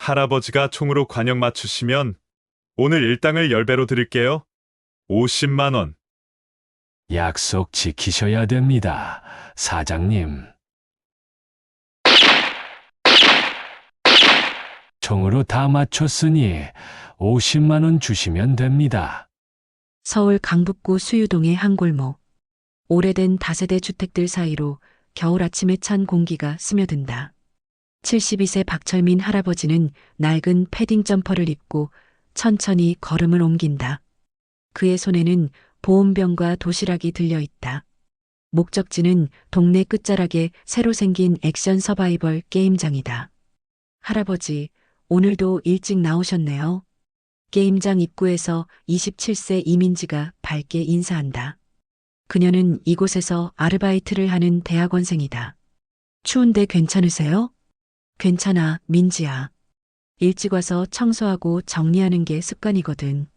할아버지가 총으로 관역 맞추시면 오늘 일당을 10배로 드릴게요. 50만 원. 약속 지키셔야 됩니다, 사장님. 총으로 다 맞췄으니 50만 원 주시면 됩니다. 서울 강북구 수유동의 한 골목. 오래된 다세대 주택들 사이로 겨울 아침에 찬 공기가 스며든다. 72세 박철민 할아버지는 낡은 패딩 점퍼를 입고 천천히 걸음을 옮긴다. 그의 손에는 보온병과 도시락이 들려 있다. 목적지는 동네 끝자락에 새로 생긴 액션 서바이벌 게임장이다. 할아버지, 오늘도 일찍 나오셨네요. 게임장 입구에서 27세 이민지가 밝게 인사한다. 그녀는 이곳에서 아르바이트를 하는 대학원생이다. 추운데 괜찮으세요? 괜찮아, 민지야. 일찍 와서 청소하고 정리하는 게 습관이거든.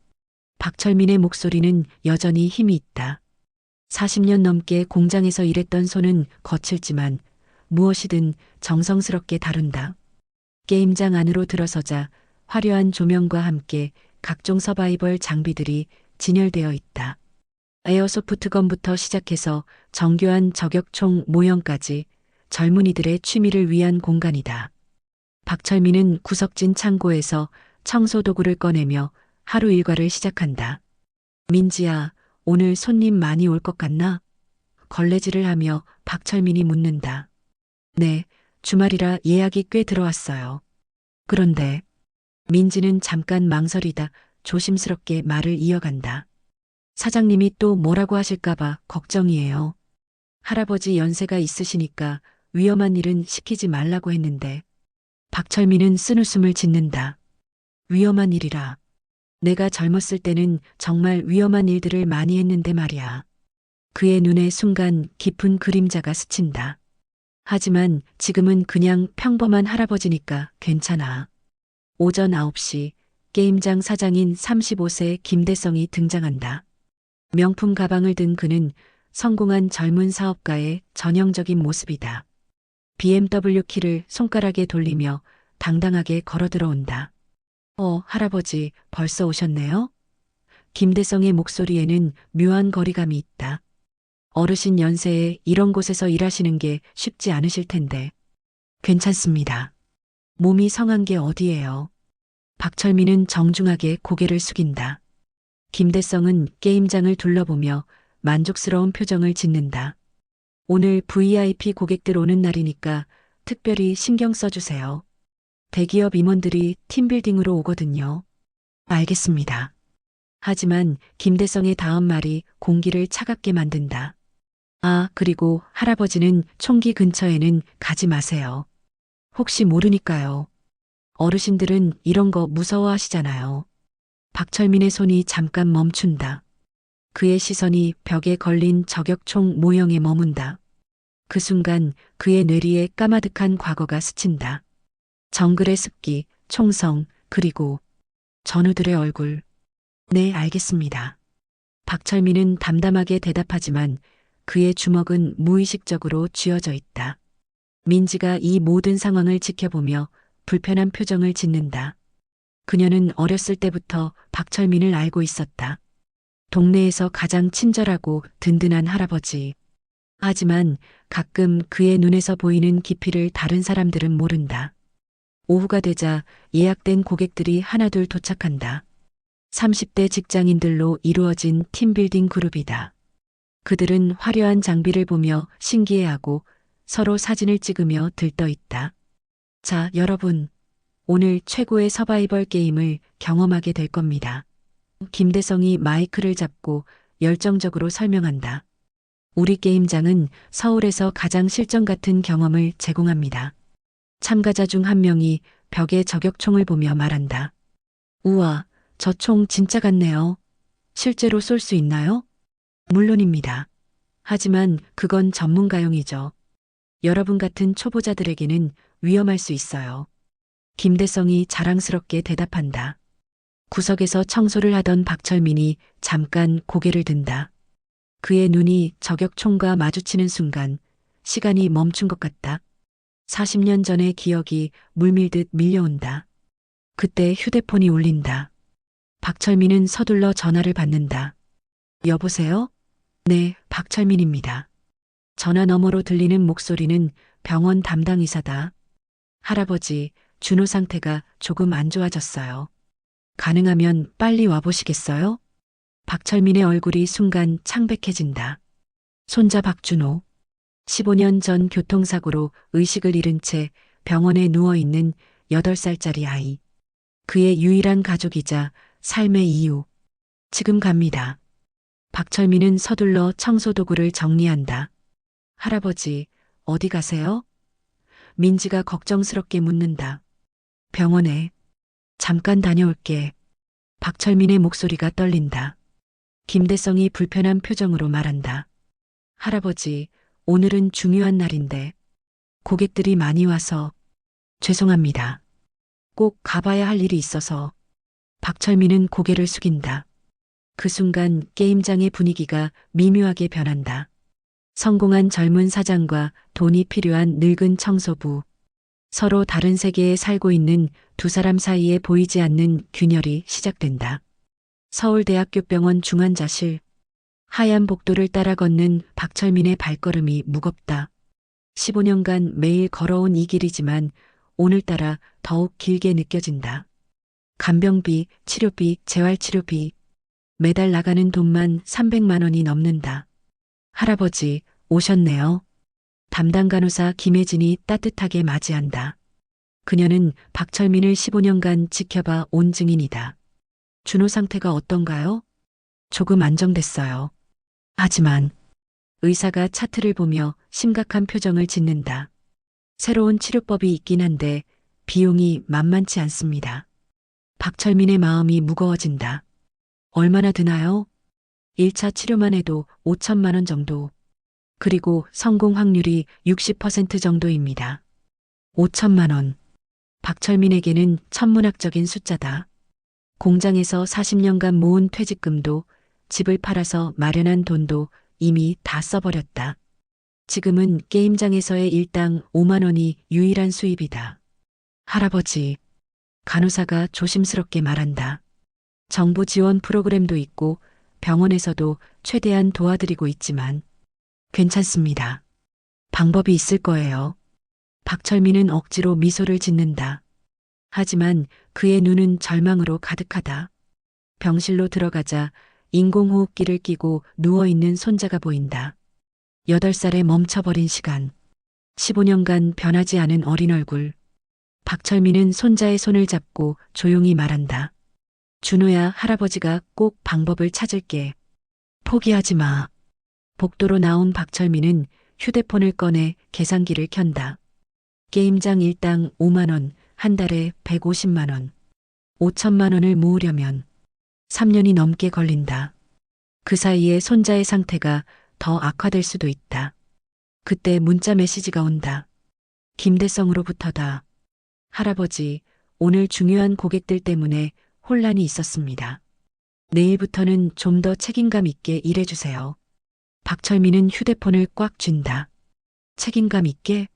박철민의 목소리는 여전히 힘이 있다. 40년 넘게 공장에서 일했던 손은 거칠지만 무엇이든 정성스럽게 다룬다. 게임장 안으로 들어서자 화려한 조명과 함께 각종 서바이벌 장비들이 진열되어 있다. 에어소프트건부터 시작해서 정교한 저격총 모형까지 젊은이들의 취미를 위한 공간이다. 박철민은 구석진 창고에서 청소도구를 꺼내며 하루 일과를 시작한다. 민지야, 오늘 손님 많이 올 것 같나? 걸레질을 하며 박철민이 묻는다. 네, 주말이라 예약이 꽤 들어왔어요. 그런데 민지는 잠깐 망설이다 조심스럽게 말을 이어간다. 사장님이 또 뭐라고 하실까봐 걱정이에요. 할아버지 연세가 있으시니까 위험한 일은 시키지 말라고 했는데. 박철민은 쓴웃음을 짓는다. 위험한 일이라. 내가 젊었을 때는 정말 위험한 일들을 많이 했는데 말이야. 그의 눈에 순간 깊은 그림자가 스친다. 하지만 지금은 그냥 평범한 할아버지니까 괜찮아. 오전 9시 게임장 사장인 35세 김대성이 등장한다. 명품 가방을 든 그는 성공한 젊은 사업가의 전형적인 모습이다. BMW 키를 손가락에 돌리며 당당하게 걸어 들어온다. 할아버지, 벌써 오셨네요? 김대성의 목소리에는 묘한 거리감이 있다. 어르신 연세에 이런 곳에서 일하시는 게 쉽지 않으실 텐데. 괜찮습니다. 몸이 성한 게 어디예요? 박철민은 정중하게 고개를 숙인다. 김대성은 게임장을 둘러보며 만족스러운 표정을 짓는다. 오늘 VIP 고객들 오는 날이니까 특별히 신경 써주세요. 대기업 임원들이 팀빌딩으로 오거든요. 알겠습니다. 하지만 김대성의 다음 말이 공기를 차갑게 만든다. 아, 그리고 할아버지는 총기 근처에는 가지 마세요. 혹시 모르니까요. 어르신들은 이런 거 무서워하시잖아요. 박철민의 손이 잠깐 멈춘다. 그의 시선이 벽에 걸린 저격총 모형에 머문다. 그 순간 그의 뇌리에 까마득한 과거가 스친다. 정글의 습기, 총성, 그리고 전우들의 얼굴. 네, 알겠습니다. 박철민은 담담하게 대답하지만 그의 주먹은 무의식적으로 쥐어져 있다. 민지가 이 모든 상황을 지켜보며 불편한 표정을 짓는다. 그녀는 어렸을 때부터 박철민을 알고 있었다. 동네에서 가장 친절하고 든든한 할아버지. 하지만 가끔 그의 눈에서 보이는 깊이를 다른 사람들은 모른다. 오후가 되자 예약된 고객들이 하나둘 도착한다. 30대 직장인들로 이루어진 팀빌딩 그룹이다. 그들은 화려한 장비를 보며 신기해하고 서로 사진을 찍으며 들떠 있다. 자, 여러분. 오늘 최고의 서바이벌 게임을 경험하게 될 겁니다. 김대성이 마이크를 잡고 열정적으로 설명한다. 우리 게임장은 서울에서 가장 실전 같은 경험을 제공합니다. 참가자 중 한 명이 벽에 저격총을 보며 말한다. 우와, 저 총 진짜 같네요. 실제로 쏠 수 있나요? 물론입니다. 하지만 그건 전문가용이죠. 여러분 같은 초보자들에게는 위험할 수 있어요. 김대성이 자랑스럽게 대답한다. 구석에서 청소를 하던 박철민이 잠깐 고개를 든다. 그의 눈이 저격총과 마주치는 순간 시간이 멈춘 것 같다. 40년 전의 기억이 물밀듯 밀려온다. 그때 휴대폰이 울린다. 박철민은 서둘러 전화를 받는다. 여보세요? 네, 박철민입니다. 전화 너머로 들리는 목소리는 병원 담당 의사다. 할아버지, 준호 상태가 조금 안 좋아졌어요. 가능하면 빨리 와보시겠어요? 박철민의 얼굴이 순간 창백해진다. 손자 박준호. 15년 전 교통사고로 의식을 잃은 채 병원에 누워있는 8살짜리 아이. 그의 유일한 가족이자 삶의 이유. 지금 갑니다. 박철민은 서둘러 청소도구를 정리한다. 할아버지, 어디 가세요? 민지가 걱정스럽게 묻는다. 병원에. 잠깐 다녀올게. 박철민의 목소리가 떨린다. 김대성이 불편한 표정으로 말한다. 할아버지, 오늘은 중요한 날인데 고객들이 많이 와서 죄송합니다. 꼭 가봐야 할 일이 있어서. 박철민은 고개를 숙인다. 그 순간 게임장의 분위기가 미묘하게 변한다. 성공한 젊은 사장과 돈이 필요한 늙은 청소부. 서로 다른 세계에 살고 있는 두 사람 사이에 보이지 않는 균열이 시작된다. 서울대학교 병원 중환자실. 하얀 복도를 따라 걷는 박철민의 발걸음이 무겁다. 15년간 매일 걸어온 이 길이지만 오늘따라 더욱 길게 느껴진다. 간병비, 치료비, 재활치료비. 매달 나가는 돈만 300만 원이 넘는다. 할아버지, 오셨네요. 담당 간호사 김혜진이 따뜻하게 맞이한다. 그녀는 박철민을 15년간 지켜봐 온 증인이다. 준호 상태가 어떤가요? 조금 안정됐어요. 하지만 의사가 차트를 보며 심각한 표정을 짓는다. 새로운 치료법이 있긴 한데 비용이 만만치 않습니다. 박철민의 마음이 무거워진다. 얼마나 드나요? 1차 치료만 해도 5천만 원 정도. 그리고 성공 확률이 60% 정도입니다. 5천만 원. 박철민에게는 천문학적인 숫자다. 공장에서 40년간 모은 퇴직금도 집을 팔아서 마련한 돈도 이미 다 써버렸다. 지금은 게임장에서의 일당 5만 원이 유일한 수입이다. 할아버지, 간호사가 조심스럽게 말한다. 정부 지원 프로그램도 있고 병원에서도 최대한 도와드리고 있지만 괜찮습니다. 방법이 있을 거예요. 박철민은 억지로 미소를 짓는다. 하지만 그의 눈은 절망으로 가득하다. 병실로 들어가자 인공호흡기를 끼고 누워있는 손자가 보인다. 8살에 멈춰버린 시간. 15년간 변하지 않은 어린 얼굴. 박철민은 손자의 손을 잡고 조용히 말한다. 준호야, 할아버지가 꼭 방법을 찾을게. 포기하지 마. 복도로 나온 박철민은 휴대폰을 꺼내 계산기를 켠다. 게임장 일당 5만 원, 한 달에 150만 원. 5천만 원을 모으려면 3년이 넘게 걸린다. 그 사이에 손자의 상태가 더 악화될 수도 있다. 그때 문자 메시지가 온다. 김대성으로부터다. 할아버지, 오늘 중요한 고객들 때문에 혼란이 있었습니다. 내일부터는 좀 더 책임감 있게 일해주세요. 박철민은 휴대폰을 꽉 쥔다. 책임감 있게?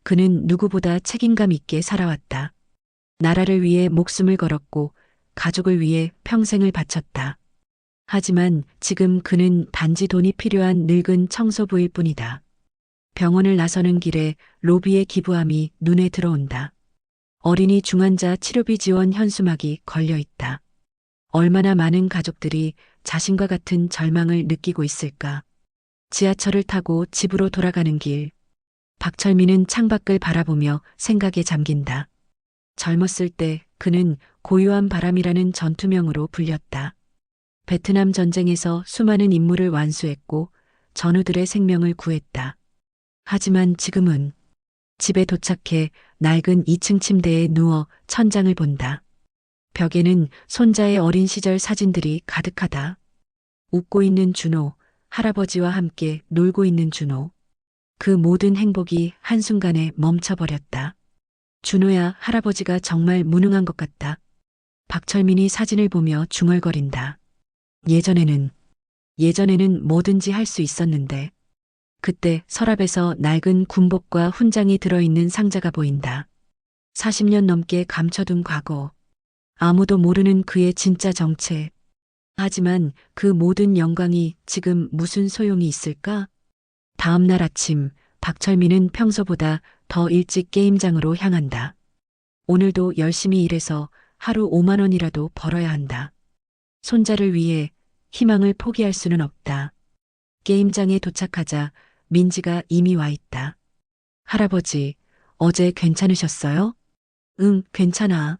그는 누구보다 책임감 있게 살아왔다. 나라를 위해 목숨을 걸었고 가족을 위해 평생을 바쳤다. 하지만 지금 그는 단지 돈이 필요한 늙은 청소부일 뿐이다. 병원을 나서는 길에 로비의 기부함이 눈에 들어온다. 어린이 중환자 치료비 지원 현수막이 걸려 있다. 얼마나 많은 가족들이 자신과 같은 절망을 느끼고 있을까. 지하철을 타고 집으로 돌아가는 길. 박철민은 창밖을 바라보며 생각에 잠긴다. 젊었을 때 그는 고요한 바람이라는 전투명으로 불렸다. 베트남 전쟁에서 수많은 임무를 완수했고 전우들의 생명을 구했다. 하지만 지금은 집에 도착해 낡은 2층 침대에 누워 천장을 본다. 벽에는 손자의 어린 시절 사진들이 가득하다. 웃고 있는 준호, 할아버지와 함께 놀고 있는 준호. 그 모든 행복이 한순간에 멈춰버렸다. 준호야, 할아버지가 정말 무능한 것 같다. 박철민이 사진을 보며 중얼거린다. 예전에는 뭐든지 할 수 있었는데. 그때 서랍에서 낡은 군복과 훈장이 들어있는 상자가 보인다. 40년 넘게 감춰둔 과거. 아무도 모르는 그의 진짜 정체. 하지만 그 모든 영광이 지금 무슨 소용이 있을까? 다음 날 아침, 박철민은 평소보다 더 일찍 게임장으로 향한다. 오늘도 열심히 일해서 하루 5만 원이라도 벌어야 한다. 손자를 위해 희망을 포기할 수는 없다. 게임장에 도착하자 민지가 이미 와 있다. 할아버지, 어제 괜찮으셨어요? 응, 괜찮아.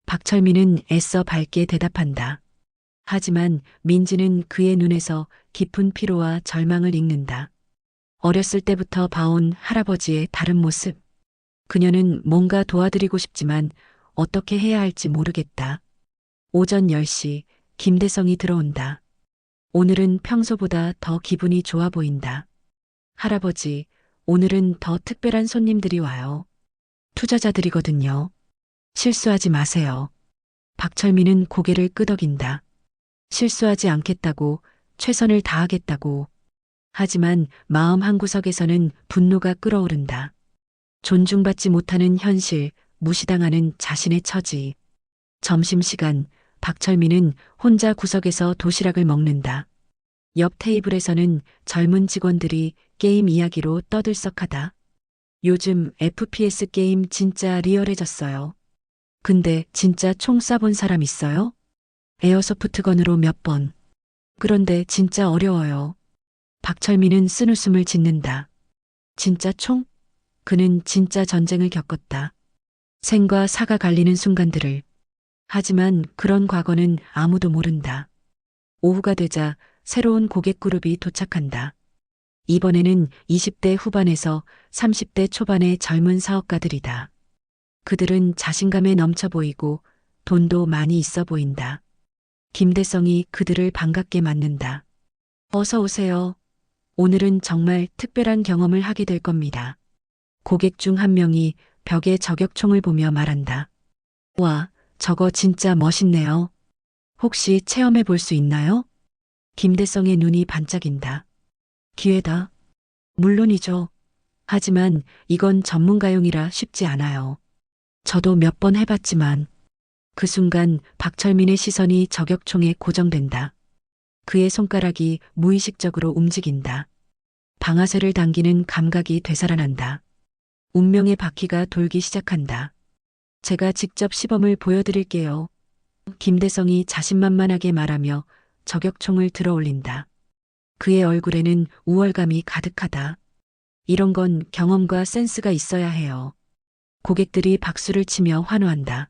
박철민은 애써 밝게 대답한다. 하지만 민지는 그의 눈에서 깊은 피로와 절망을 읽는다. 어렸을 때부터 봐온 할아버지의 다른 모습. 그녀는 뭔가 도와드리고 싶지만 어떻게 해야 할지 모르겠다. 오전 10시, 김대성이 들어온다. 오늘은 평소보다 더 기분이 좋아 보인다. 할아버지, 오늘은 더 특별한 손님들이 와요. 투자자들이거든요. 실수하지 마세요. 박철민은 고개를 끄덕인다. 실수하지 않겠다고, 최선을 다하겠다고. 하지만 마음 한구석에서는 분노가 끓어오른다. 존중받지 못하는 현실, 무시당하는 자신의 처지. 점심시간, 박철민은 혼자 구석에서 도시락을 먹는다. 옆 테이블에서는 젊은 직원들이 게임 이야기로 떠들썩하다. 요즘 FPS 게임 진짜 리얼해졌어요. 근데 진짜 총 쏴본 사람 있어요? 에어소프트건으로 몇 번. 그런데 진짜 어려워요. 박철민은 쓴웃음을 짓는다. 진짜 총? 그는 진짜 전쟁을 겪었다. 생과 사가 갈리는 순간들을. 하지만 그런 과거는 아무도 모른다. 오후가 되자 새로운 고객 그룹이 도착한다. 이번에는 20대 후반에서 30대 초반의 젊은 사업가들이다. 그들은 자신감에 넘쳐 보이고 돈도 많이 있어 보인다. 김대성이 그들을 반갑게 맞는다. 어서 오세요. 오늘은 정말 특별한 경험을 하게 될 겁니다. 고객 중 한 명이 벽에 저격총을 보며 말한다. 와, 저거 진짜 멋있네요. 혹시 체험해 볼 수 있나요? 김대성의 눈이 반짝인다. 기회다. 물론이죠. 하지만 이건 전문가용이라 쉽지 않아요. 저도 몇 번 해봤지만 그 순간 박철민의 시선이 저격총에 고정된다. 그의 손가락이 무의식적으로 움직인다. 방아쇠를 당기는 감각이 되살아난다. 운명의 바퀴가 돌기 시작한다. 제가 직접 시범을 보여드릴게요. 김대성이 자신만만하게 말하며 저격총을 들어 올린다. 그의 얼굴에는 우월감이 가득하다. 이런 건 경험과 센스가 있어야 해요. 고객들이 박수를 치며 환호한다.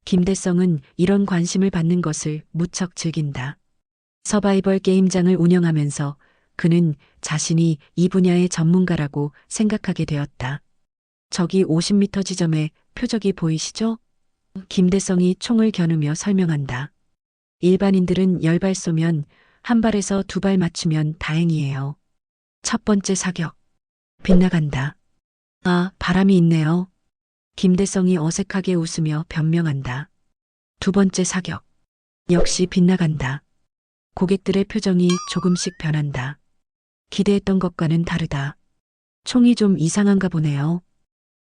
김대성은 이런 관심을 받는 것을 무척 즐긴다. 서바이벌 게임장을 운영하면서 그는 자신이 이 분야의 전문가라고 생각하게 되었다. 저기 50m 지점에 표적이 보이시죠? 김대성이 총을 겨누며 설명한다. 일반인들은 10발 쏘면 한 발에서 2발 맞추면 다행이에요. 첫 번째 사격. 빗나간다. 아, 바람이 있네요. 김대성이 어색하게 웃으며 변명한다. 두 번째 사격. 역시 빗나간다. 고객들의 표정이 조금씩 변한다. 기대했던 것과는 다르다. 총이 좀 이상한가 보네요.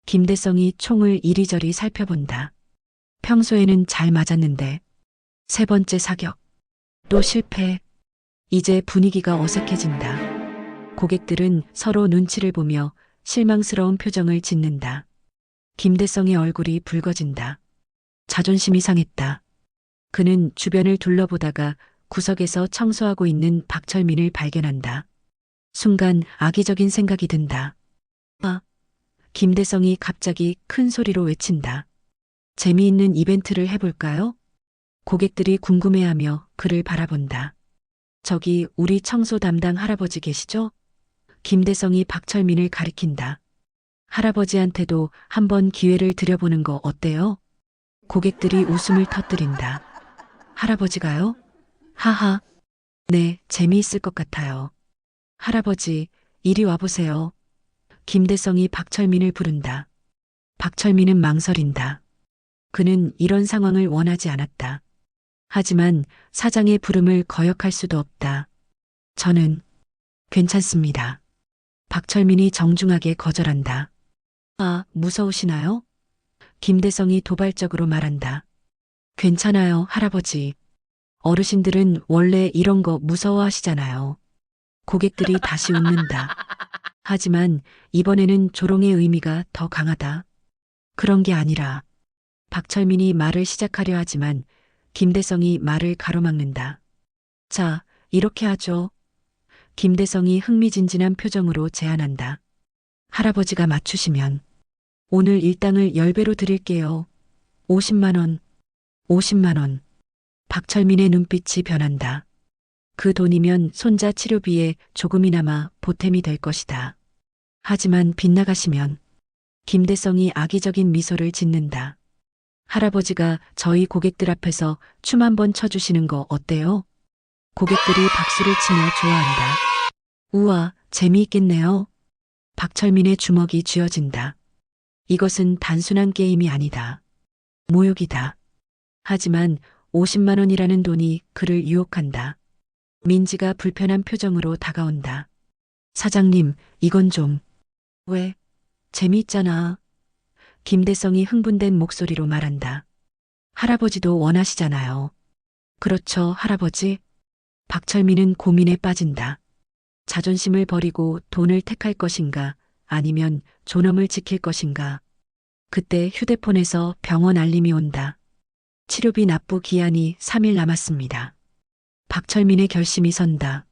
김대성이 총을 이리저리 살펴본다. 평소에는 잘 맞았는데. 세 번째 사격. 또 실패. 이제 분위기가 어색해진다. 고객들은 서로 눈치를 보며 실망스러운 표정을 짓는다. 김대성의 얼굴이 붉어진다. 자존심이 상했다. 그는 주변을 둘러보다가 구석에서 청소하고 있는 박철민을 발견한다. 순간 악의적인 생각이 든다. 아, 김대성이 갑자기 큰 소리로 외친다. 재미있는 이벤트를 해볼까요? 고객들이 궁금해하며 그를 바라본다. 저기 우리 청소 담당 할아버지 계시죠? 김대성이 박철민을 가리킨다. 할아버지한테도 한번 기회를 드려보는 거 어때요? 고객들이 웃음을 터뜨린다. 할아버지가요? 하하. 네, 재미있을 것 같아요. 할아버지, 이리 와보세요. 김대성이 박철민을 부른다. 박철민은 망설인다. 그는 이런 상황을 원하지 않았다. 하지만 사장의 부름을 거역할 수도 없다. 저는 괜찮습니다. 박철민이 정중하게 거절한다. 아, 무서우시나요? 김대성이 도발적으로 말한다. 괜찮아요, 할아버지. 어르신들은 원래 이런 거 무서워하시잖아요. 고객들이 다시 웃는다. 하지만 이번에는 조롱의 의미가 더 강하다. 그런 게 아니라 박철민이 말을 시작하려 하지만 김대성이 말을 가로막는다. 자, 이렇게 하죠. 김대성이 흥미진진한 표정으로 제안한다. 할아버지가 맞추시면 오늘 일당을 10배로 드릴게요. 50만 원, 50만 원. 박철민의 눈빛이 변한다. 그 돈이면 손자 치료비에 조금이나마 보탬이 될 것이다. 하지만 빗나가시면 김대성이 악의적인 미소를 짓는다. 할아버지가 저희 고객들 앞에서 춤 한번 춰주시는 거 어때요? 고객들이 박수를 치며 좋아한다. 우와, 재미있겠네요. 박철민의 주먹이 쥐어진다. 이것은 단순한 게임이 아니다. 모욕이다. 하지만 50만 원이라는 돈이 그를 유혹한다. 민지가 불편한 표정으로 다가온다. 사장님, 이건 좀. 왜? 재미있잖아. 김대성이 흥분된 목소리로 말한다. 할아버지도 원하시잖아요. 그렇죠, 할아버지. 박철민은 고민에 빠진다. 자존심을 버리고 돈을 택할 것인가, 아니면 존엄을 지킬 것인가. 그때 휴대폰에서 병원 알림이 온다. 치료비 납부 기한이 3일 남았습니다. 박철민의 결심이 선다.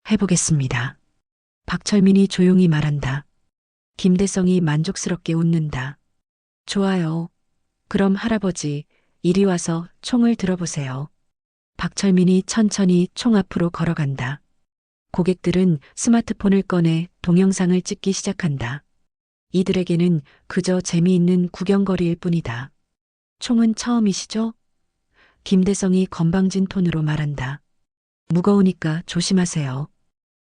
해보겠습니다. 박철민이 조용히 말한다. 김대성이 만족스럽게 웃는다. 좋아요. 그럼 할아버지, 이리 와서 총을 들어보세요. 박철민이 천천히 총 앞으로 걸어간다. 고객들은 스마트폰을 꺼내 동영상을 찍기 시작한다. 이들에게는 그저 재미있는 구경거리일 뿐이다. 총은 처음이시죠? 김대성이 건방진 톤으로 말한다. 무거우니까 조심하세요.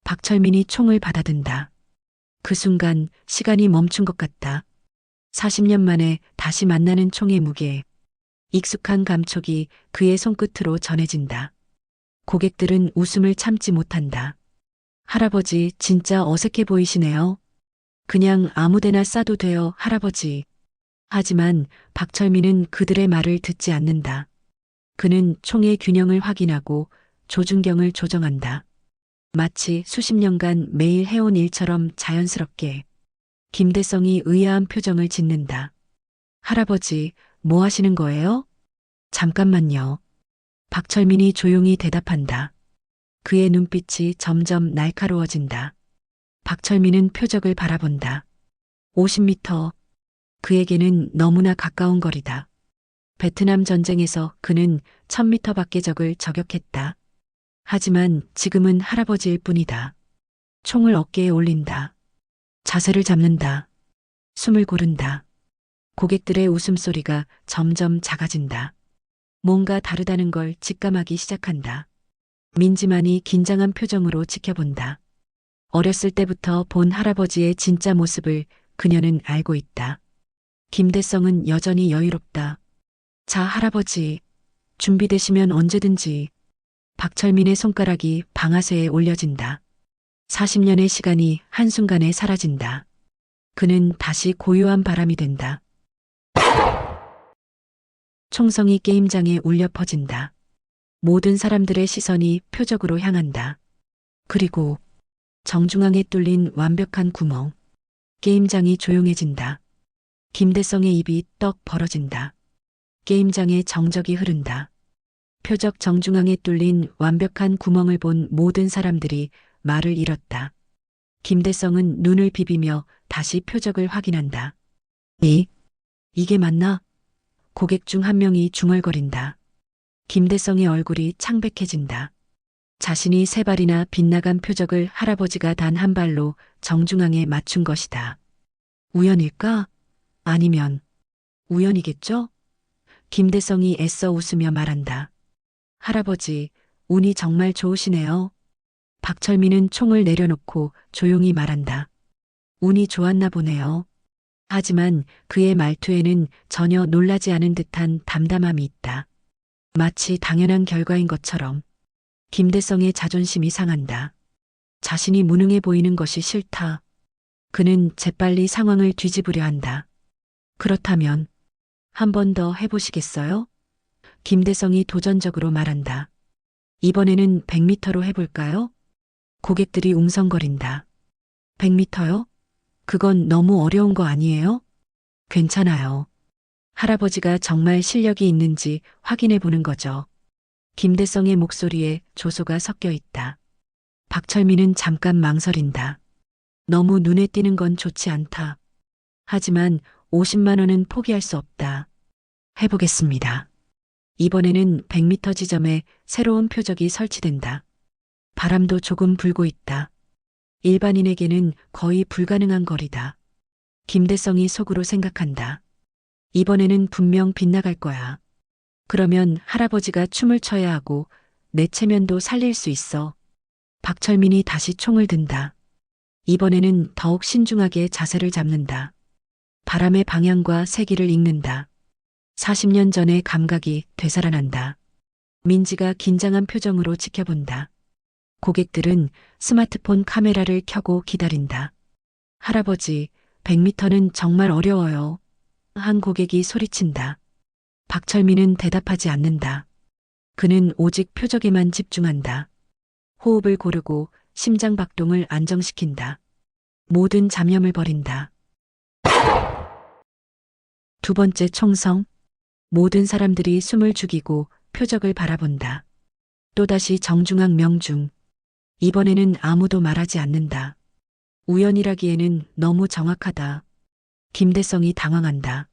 박철민이 총을 받아든다. 그 순간 시간이 멈춘 것 같다. 40년 만에 다시 만나는 총의 무게. 익숙한 감촉이 그의 손끝으로 전해진다. 고객들은 웃음을 참지 못한다. 할아버지 진짜 어색해 보이시네요. 그냥 아무데나 쏴도 돼요, 할아버지. 하지만 박철민은 그들의 말을 듣지 않는다. 그는 총의 균형을 확인하고 조준경을 조정한다. 마치 수십 년간 매일 해온 일처럼 자연스럽게. 김대성이 의아한 표정을 짓는다. 할아버지, 뭐 하시는 거예요? 잠깐만요. 박철민이 조용히 대답한다. 그의 눈빛이 점점 날카로워진다. 박철민은 표적을 바라본다. 50m. 그에게는 너무나 가까운 거리다. 베트남 전쟁에서 그는 1000m 밖의 적을 저격했다. 하지만 지금은 할아버지일 뿐이다. 총을 어깨에 올린다. 자세를 잡는다. 숨을 고른다. 고객들의 웃음소리가 점점 작아진다. 뭔가 다르다는 걸 직감하기 시작한다. 민지만이 긴장한 표정으로 지켜본다. 어렸을 때부터 본 할아버지의 진짜 모습을 그녀는 알고 있다. 김대성은 여전히 여유롭다. 자, 할아버지. 준비되시면 언제든지. 박철민의 손가락이 방아쇠에 올려진다. 40년의 시간이 한순간에 사라진다. 그는 다시 고요한 바람이 된다. 총성이 게임장에 울려 퍼진다. 모든 사람들의 시선이 표적으로 향한다. 그리고 정중앙에 뚫린 완벽한 구멍. 게임장이 조용해진다. 김대성의 입이 떡 벌어진다. 게임장에 정적이 흐른다. 표적 정중앙에 뚫린 완벽한 구멍을 본 모든 사람들이 말을 잃었다. 김대성은 눈을 비비며 다시 표적을 확인한다. 이게 맞나? 고객 중 한 명이 중얼거린다. 김대성의 얼굴이 창백해진다. 자신이 3발이나 빗나간 표적을 할아버지가 단 한 발로 정중앙에 맞춘 것이다. 우연일까? 아니면 우연이겠죠? 김대성이 애써 웃으며 말한다. 할아버지, 운이 정말 좋으시네요. 박철민은 총을 내려놓고 조용히 말한다. 운이 좋았나 보네요. 하지만 그의 말투에는 전혀 놀라지 않은 듯한 담담함이 있다. 마치 당연한 결과인 것처럼. 김대성의 자존심이 상한다. 자신이 무능해 보이는 것이 싫다. 그는 재빨리 상황을 뒤집으려 한다. 그렇다면 한 번 더 해보시겠어요? 김대성이 도전적으로 말한다. 이번에는 100m로 해볼까요? 고객들이 웅성거린다. 100m요? 그건 너무 어려운 거 아니에요? 괜찮아요. 할아버지가 정말 실력이 있는지 확인해 보는 거죠. 김대성의 목소리에 조소가 섞여 있다. 박철민은 잠깐 망설인다. 너무 눈에 띄는 건 좋지 않다. 하지만 50만 원은 포기할 수 없다. 해보겠습니다. 이번에는 100m 지점에 새로운 표적이 설치된다. 바람도 조금 불고 있다. 일반인에게는 거의 불가능한 거리다. 김대성이 속으로 생각한다. 이번에는 분명 빗나갈 거야. 그러면 할아버지가 춤을 춰야 하고 내 체면도 살릴 수 있어. 박철민이 다시 총을 든다. 이번에는 더욱 신중하게 자세를 잡는다. 바람의 방향과 세기를 읽는다. 40년 전의 감각이 되살아난다. 민지가 긴장한 표정으로 지켜본다. 고객들은 스마트폰 카메라를 켜고 기다린다. 할아버지, 100m는 정말 어려워요. 한 고객이 소리친다. 박철민은 대답하지 않는다. 그는 오직 표적에만 집중한다. 호흡을 고르고 심장 박동을 안정시킨다. 모든 잡념을 버린다. 두 번째 총성. 모든 사람들이 숨을 죽이고 표적을 바라본다. 또다시 정중앙 명중. 이번에는 아무도 말하지 않는다. 우연이라기에는 너무 정확하다. 김대성이 당황한다.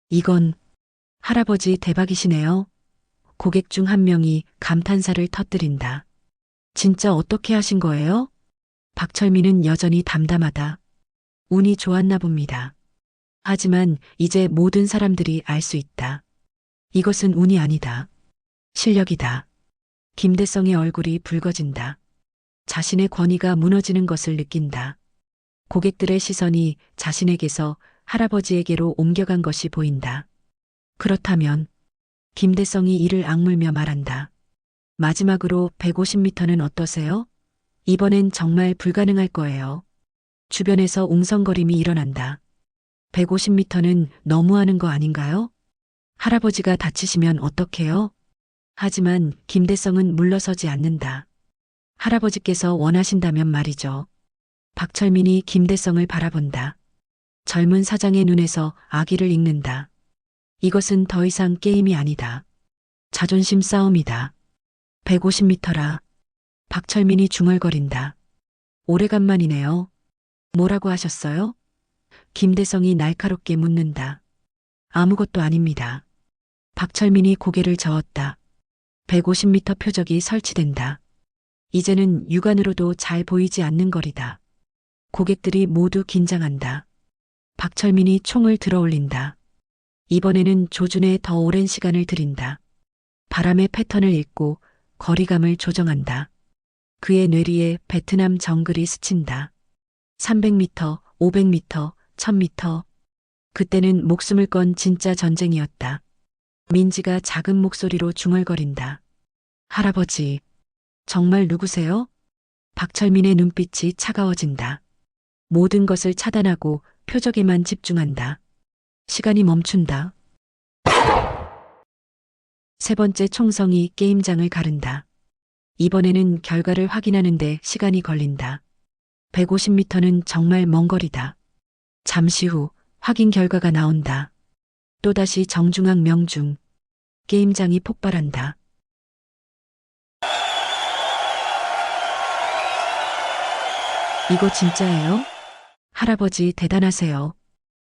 이건 할아버지 대박이시네요. 고객 중 한 명이 감탄사를 터뜨린다. 진짜 어떻게 하신 거예요? 박철민은 여전히 담담하다. 운이 좋았나 봅니다. 하지만 이제 모든 사람들이 알 수 있다. 이것은 운이 아니다. 실력이다. 김대성의 얼굴이 붉어진다. 자신의 권위가 무너지는 것을 느낀다. 고객들의 시선이 자신에게서 할아버지에게로 옮겨간 것이 보인다. 그렇다면 김대성이 이를 악물며 말한다. 마지막으로 150m는 어떠세요? 이번엔 정말 불가능할 거예요. 주변에서 웅성거림이 일어난다. 150m는 너무하는 거 아닌가요? 할아버지가 다치시면 어떡해요? 하지만 김대성은 물러서지 않는다. 할아버지께서 원하신다면 말이죠. 박철민이 김대성을 바라본다. 젊은 사장의 눈에서 악의를 읽는다. 이것은 더 이상 게임이 아니다. 자존심 싸움이다. 150m라. 박철민이 중얼거린다. 오래간만이네요. 뭐라고 하셨어요? 김대성이 날카롭게 묻는다. 아무것도 아닙니다. 박철민이 고개를 저었다. 150m 표적이 설치된다. 이제는 육안으로도 잘 보이지 않는 거리다. 고객들이 모두 긴장한다. 박철민이 총을 들어올린다. 이번에는 조준에 더 오랜 시간을 들인다. 바람의 패턴을 읽고 거리감을 조정한다. 그의 뇌리에 베트남 정글이 스친다. 300m, 500m, 1000m. 그때는 목숨을 건 진짜 전쟁이었다. 민지가 작은 목소리로 중얼거린다. 할아버지, 정말 누구세요? 박철민의 눈빛이 차가워진다. 모든 것을 차단하고 표적에만 집중한다. 시간이 멈춘다. 세 번째 총성이 게임장을 가른다. 이번에는 결과를 확인하는데 시간이 걸린다. 150m는 정말 먼 거리다. 잠시 후 확인 결과가 나온다. 또다시 정중앙 명중. 게임장이 폭발한다. 이거 진짜예요? 할아버지 대단하세요.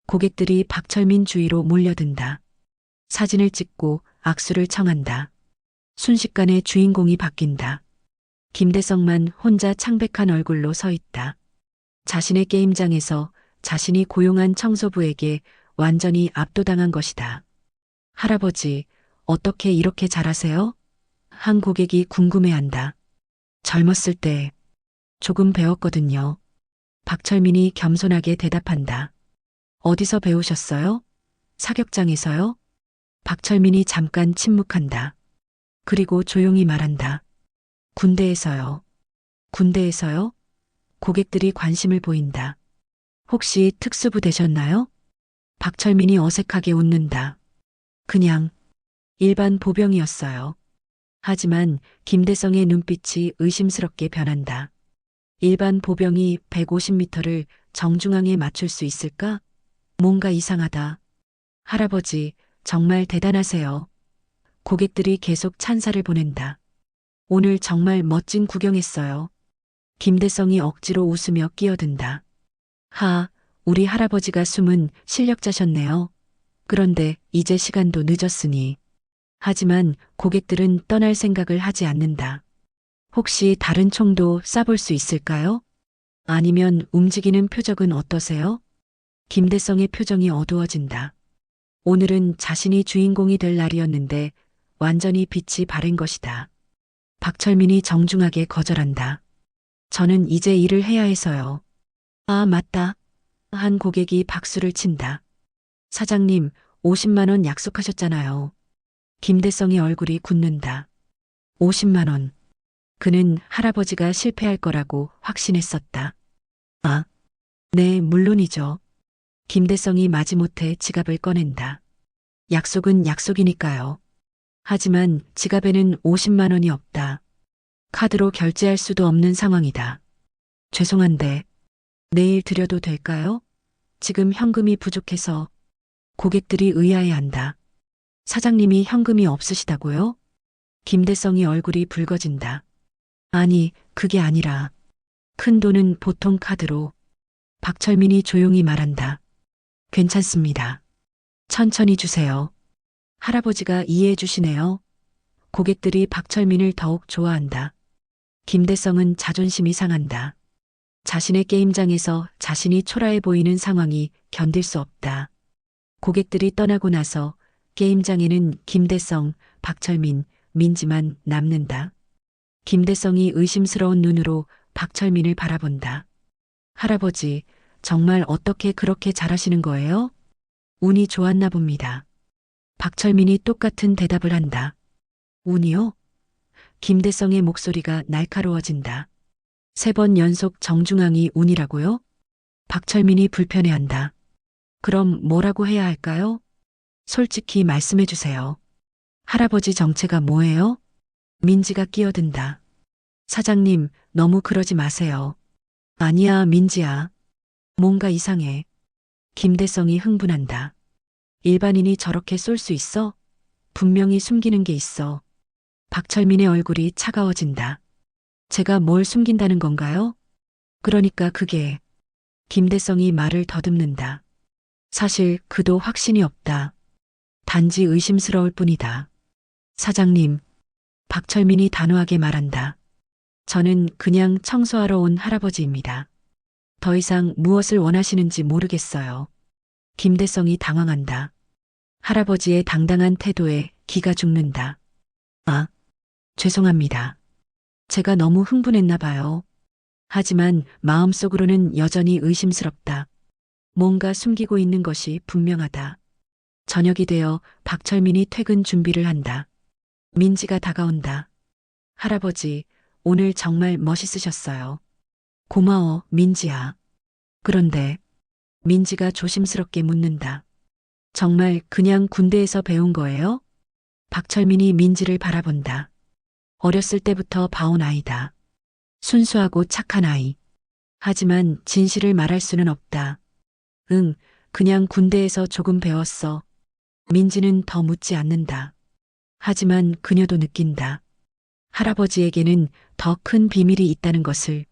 고객들이 박철민 주위로 몰려든다. 사진을 찍고 악수를 청한다. 순식간에 주인공이 바뀐다. 김대성만 혼자 창백한 얼굴로 서 있다. 자신의 게임장에서 자신이 고용한 청소부에게 완전히 압도당한 것이다. 할아버지, 어떻게 이렇게 잘하세요? 한 고객이 궁금해한다. 젊었을 때 조금 배웠거든요. 박철민이 겸손하게 대답한다. 어디서 배우셨어요? 사격장에서요? 박철민이 잠깐 침묵한다. 그리고 조용히 말한다. 군대에서요. 군대에서요? 고객들이 관심을 보인다. 혹시 특수부 되셨나요? 박철민이 어색하게 웃는다. 그냥 일반 보병이었어요. 하지만 김대성의 눈빛이 의심스럽게 변한다. 일반 보병이 150m를 정중앙에 맞출 수 있을까? 뭔가 이상하다. 할아버지, 정말 대단하세요. 고객들이 계속 찬사를 보낸다. 오늘 정말 멋진 구경했어요. 김대성이 억지로 웃으며 끼어든다. 우리 할아버지가 숨은 실력자셨네요. 그런데 이제 시간도 늦었으니. 하지만 고객들은 떠날 생각을 하지 않는다. 혹시 다른 총도 쏴볼 수 있을까요? 아니면 움직이는 표적은 어떠세요? 김대성의 표정이 어두워진다. 오늘은 자신이 주인공이 될 날이었는데 완전히 빛이 바랜 것이다. 박철민이 정중하게 거절한다. 저는 이제 일을 해야 해서요. 아, 맞다. 한 고객이 박수를 친다. 사장님, 50만 원 약속하셨잖아요. 김대성의 얼굴이 굳는다. 50만 원. 그는 할아버지가 실패할 거라고 확신했었다. 아, 네, 물론이죠. 김대성이 마지못해 지갑을 꺼낸다. 약속은 약속이니까요. 하지만 지갑에는 50만 원이 없다. 카드로 결제할 수도 없는 상황이다. 죄송한데, 내일 드려도 될까요? 지금 현금이 부족해서 고객들이 의아해한다. 사장님이 현금이 없으시다고요? 김대성이 얼굴이 붉어진다. 아니, 그게 아니라 큰 돈은 보통 카드로. 박철민이 조용히 말한다. 괜찮습니다. 천천히 주세요. 할아버지가 이해해 주시네요. 고객들이 박철민을 더욱 좋아한다. 김대성은 자존심이 상한다. 자신의 게임장에서 자신이 초라해 보이는 상황이 견딜 수 없다. 고객들이 떠나고 나서 게임장에는 김대성, 박철민, 민지만 남는다. 김대성이 의심스러운 눈으로 박철민을 바라본다. 할아버지, 정말 어떻게 그렇게 잘하시는 거예요? 운이 좋았나 봅니다. 박철민이 똑같은 대답을 한다. 운이요? 김대성의 목소리가 날카로워진다. 3번 연속 정중앙이 운이라고요? 박철민이 불편해한다. 그럼 뭐라고 해야 할까요? 솔직히 말씀해 주세요. 할아버지 정체가 뭐예요? 민지가 끼어든다. 사장님, 너무 그러지 마세요. 아니야, 민지야. 뭔가 이상해. 김대성이 흥분한다. 일반인이 저렇게 쏠 수 있어? 분명히 숨기는 게 있어. 박철민의 얼굴이 차가워진다. 제가 뭘 숨긴다는 건가요? 그러니까 그게. 김대성이 말을 더듬는다. 사실 그도 확신이 없다. 단지 의심스러울 뿐이다. 사장님, 박철민이 단호하게 말한다. 저는 그냥 청소하러 온 할아버지입니다. 더 이상 무엇을 원하시는지 모르겠어요. 김대성이 당황한다. 할아버지의 당당한 태도에 기가 죽는다. 아, 죄송합니다. 제가 너무 흥분했나 봐요. 하지만 마음속으로는 여전히 의심스럽다. 뭔가 숨기고 있는 것이 분명하다. 저녁이 되어 박철민이 퇴근 준비를 한다. 민지가 다가온다. 할아버지, 오늘 정말 멋있으셨어요. 고마워, 민지야. 그런데 민지가 조심스럽게 묻는다. 정말 그냥 군대에서 배운 거예요? 박철민이 민지를 바라본다. 어렸을 때부터 봐온 아이다. 순수하고 착한 아이. 하지만 진실을 말할 수는 없다. 응, 그냥 군대에서 조금 배웠어. 민지는 더 묻지 않는다. 하지만 그녀도 느낀다. 할아버지에게는 더 큰 비밀이 있다는 것을.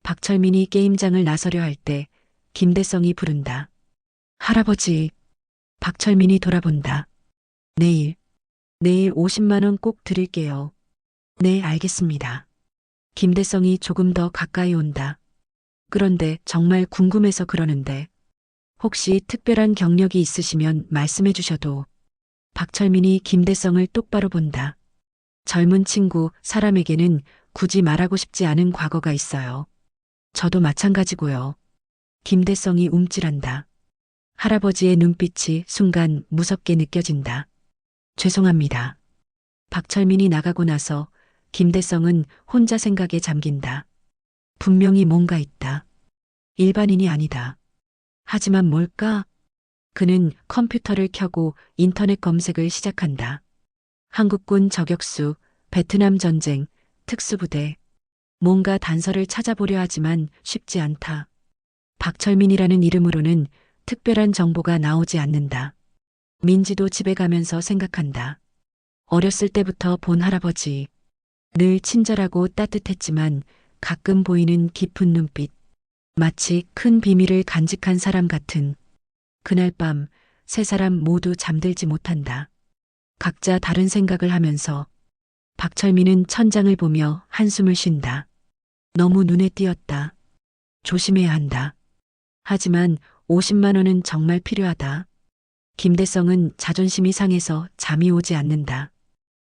박철민이 게임장을 나서려 할 때 김대성이 부른다. 할아버지. 박철민이 돌아본다. 내일 50만 원 꼭 드릴게요. 네, 알겠습니다. 김대성이 조금 더 가까이 온다. 그런데 정말 궁금해서 그러는데 혹시 특별한 경력이 있으시면 말씀해 주셔도. 박철민이 김대성을 똑바로 본다. 젊은 친구, 사람에게는 굳이 말하고 싶지 않은 과거가 있어요. 저도 마찬가지고요. 김대성이 움찔한다. 할아버지의 눈빛이 순간 무섭게 느껴진다. 죄송합니다. 박철민이 나가고 나서 김대성은 혼자 생각에 잠긴다. 분명히 뭔가 있다. 일반인이 아니다. 하지만 뭘까? 그는 컴퓨터를 켜고 인터넷 검색을 시작한다. 한국군 저격수, 베트남 전쟁, 특수부대. 뭔가 단서를 찾아보려 하지만 쉽지 않다. 박철민이라는 이름으로는 특별한 정보가 나오지 않는다. 민지도 집에 가면서 생각한다. 어렸을 때부터 본 할아버지. 늘 친절하고 따뜻했지만 가끔 보이는 깊은 눈빛. 마치 큰 비밀을 간직한 사람 같은. 그날 밤 세 사람 모두 잠들지 못한다. 각자 다른 생각을 하면서 박철민은 천장을 보며 한숨을 쉰다. 너무 눈에 띄었다. 조심해야 한다. 하지만 50만 원은 정말 필요하다. 김대성은 자존심이 상해서 잠이 오지 않는다.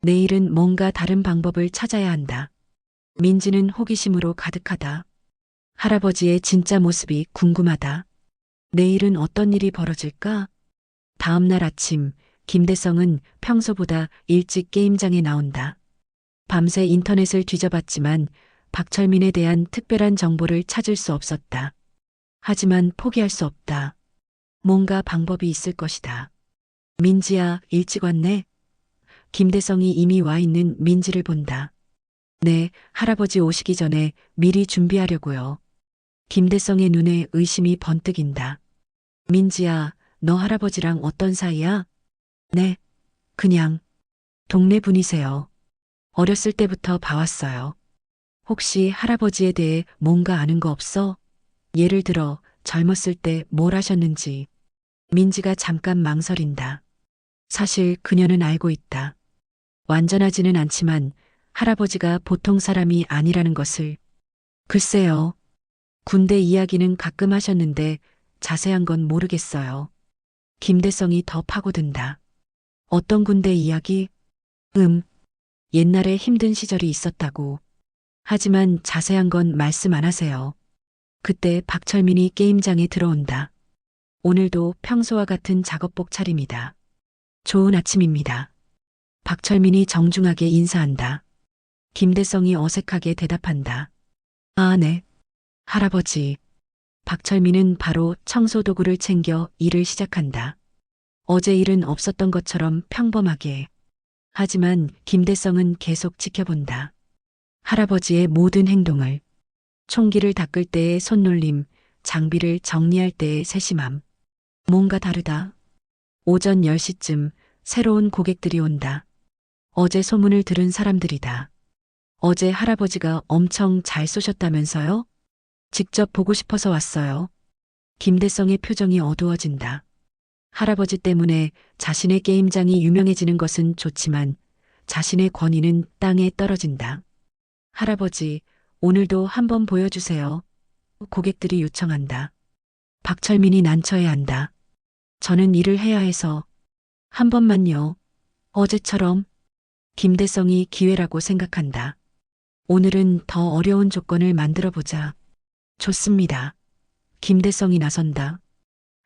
내일은 뭔가 다른 방법을 찾아야 한다. 민지는 호기심으로 가득하다. 할아버지의 진짜 모습이 궁금하다. 내일은 어떤 일이 벌어질까? 다음 날 아침, 김대성은 평소보다 일찍 게임장에 나온다. 밤새 인터넷을 뒤져봤지만 박철민에 대한 특별한 정보를 찾을 수 없었다. 하지만 포기할 수 없다. 뭔가 방법이 있을 것이다. 민지야, 일찍 왔네? 김대성이 이미 와 있는 민지를 본다. 네, 할아버지 오시기 전에 미리 준비하려고요. 김대성의 눈에 의심이 번뜩인다. 민지야, 너 할아버지랑 어떤 사이야? 네, 그냥 동네 분이세요. 어렸을 때부터 봐왔어요. 혹시 할아버지에 대해 뭔가 아는 거 없어? 예를 들어 젊었을 때 뭘 하셨는지. 민지가 잠깐 망설인다. 사실 그녀는 알고 있다. 완전하지는 않지만 할아버지가 보통 사람이 아니라는 것을. 글쎄요. 군대 이야기는 가끔 하셨는데 자세한 건 모르겠어요. 김대성이 더 파고든다. 어떤 군대 이야기? 옛날에 힘든 시절이 있었다고. 하지만 자세한 건 말씀 안 하세요. 그때 박철민이 게임장에 들어온다. 오늘도 평소와 같은 작업복 차림이다. 좋은 아침입니다. 박철민이 정중하게 인사한다. 김대성이 어색하게 대답한다. 아, 네. 할아버지. 박철민은 바로 청소 도구를 챙겨 일을 시작한다. 어제 일은 없었던 것처럼 평범하게. 하지만 김대성은 계속 지켜본다. 할아버지의 모든 행동을. 총기를 닦을 때의 손놀림, 장비를 정리할 때의 세심함. 뭔가 다르다. 오전 10시쯤 새로운 고객들이 온다. 어제 소문을 들은 사람들이다. 어제 할아버지가 엄청 잘 쏘셨다면서요? 직접 보고 싶어서 왔어요. 김대성의 표정이 어두워진다. 할아버지 때문에 자신의 게임장이 유명해지는 것은 좋지만 자신의 권위는 땅에 떨어진다. 할아버지, 오늘도 한번 보여주세요. 고객들이 요청한다. 박철민이 난처해 한다. 저는 일을 해야 해서. 한 번만요. 어제처럼. 김대성이 기회라고 생각한다. 오늘은 더 어려운 조건을 만들어 보자. 좋습니다. 김대성이 나선다.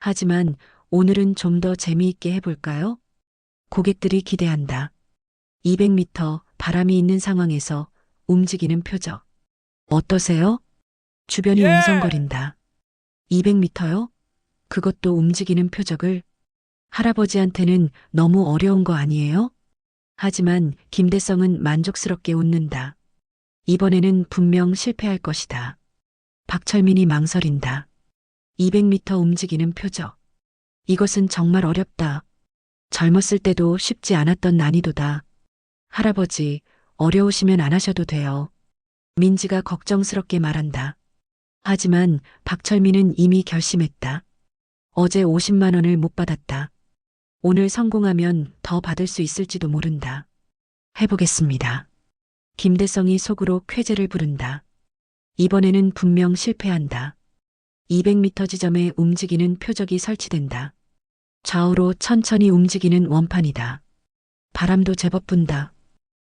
하지만 오늘은 좀 더 재미있게 해볼까요? 고객들이 기대한다. 200m 바람이 있는 상황에서 움직이는 표적. 어떠세요? 주변이 웅성거린다. 200m요? 그것도 움직이는 표적을? 할아버지한테는 너무 어려운 거 아니에요? 하지만 김대성은 만족스럽게 웃는다. 이번에는 분명 실패할 것이다. 박철민이 망설인다. 200m 움직이는 표적. 이것은 정말 어렵다. 젊었을 때도 쉽지 않았던 난이도다. 할아버지, 어려우시면 안 하셔도 돼요. 민지가 걱정스럽게 말한다. 하지만 박철민은 이미 결심했다. 어제 50만 원을 못 받았다. 오늘 성공하면 더 받을 수 있을지도 모른다. 해보겠습니다. 김대성이 속으로 쾌재를 부른다. 이번에는 분명 실패한다. 200m 지점에 움직이는 표적이 설치된다. 좌우로 천천히 움직이는 원판이다. 바람도 제법 분다.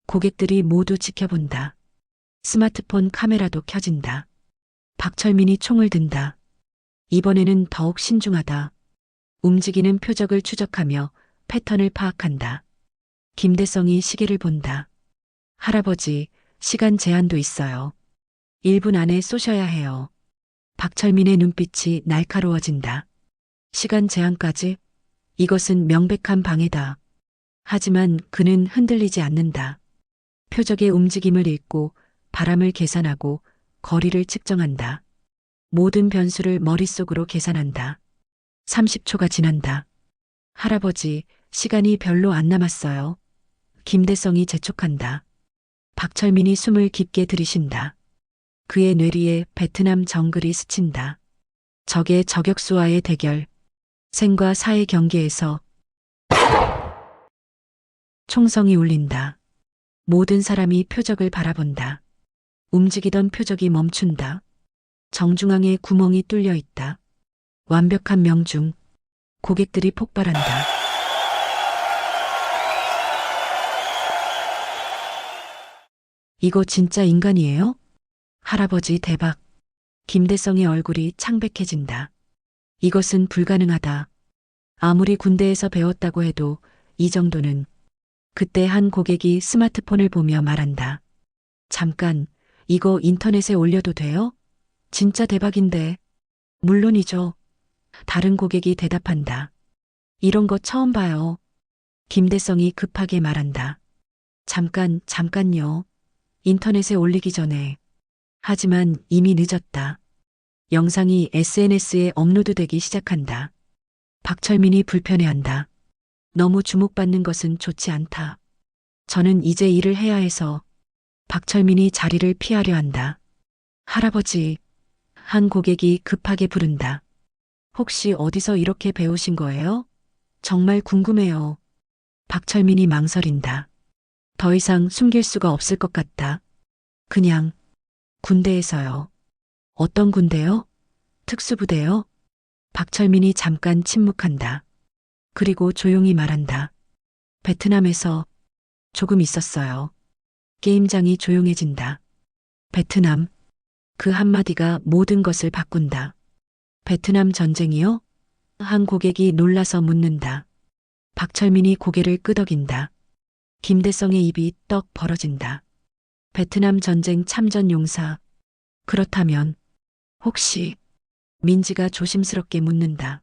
고객들이 모두 지켜본다. 스마트폰 카메라도 켜진다. 박철민이 총을 든다. 이번에는 더욱 신중하다. 움직이는 표적을 추적하며 패턴을 파악한다. 김대성이 시계를 본다. 할아버지, 시간 제한도 있어요. 1분 안에 쏘셔야 해요. 박철민의 눈빛이 날카로워진다. 시간 제한까지? 이것은 명백한 방해다. 하지만 그는 흔들리지 않는다. 표적의 움직임을 읽고 바람을 계산하고 거리를 측정한다. 모든 변수를 머릿속으로 계산한다. 30초가 지난다. 할아버지, 시간이 별로 안 남았어요. 김대성이 재촉한다. 박철민이 숨을 깊게 들이쉰다. 그의 뇌리에 베트남 정글이 스친다. 적의 저격수와의 대결, 생과 사의 경계에서 총성이 울린다. 모든 사람이 표적을 바라본다. 움직이던 표적이 멈춘다. 정중앙에 구멍이 뚫려 있다. 완벽한 명중. 고객들이 폭발한다. 이거 진짜 인간이에요? 할아버지 대박. 김대성의 얼굴이 창백해진다. 이것은 불가능하다. 아무리 군대에서 배웠다고 해도 이 정도는. 그때 한 고객이 스마트폰을 보며 말한다. 잠깐, 이거 인터넷에 올려도 돼요? 진짜 대박인데. 물론이죠. 다른 고객이 대답한다. 이런 거 처음 봐요. 김대성이 급하게 말한다. 잠깐요. 인터넷에 올리기 전에. 하지만 이미 늦었다. 영상이 SNS에 업로드되기 시작한다. 박철민이 불편해한다. 너무 주목받는 것은 좋지 않다. 저는 이제 일을 해야 해서. 박철민이 자리를 피하려 한다. 할아버지, 한 고객이 급하게 부른다. 혹시 어디서 이렇게 배우신 거예요? 정말 궁금해요. 박철민이 망설인다. 더 이상 숨길 수가 없을 것 같다. 그냥 군대에서요. 어떤 군대요? 특수부대요? 박철민이 잠깐 침묵한다. 그리고 조용히 말한다. 베트남에서 조금 있었어요. 게임장이 조용해진다. 베트남. 그 한마디가 모든 것을 바꾼다. 베트남 전쟁이요? 한 고객이 놀라서 묻는다. 박철민이 고개를 끄덕인다. 김대성의 입이 떡 벌어진다. 베트남 전쟁 참전 용사. 그렇다면 혹시 민지가 조심스럽게 묻는다.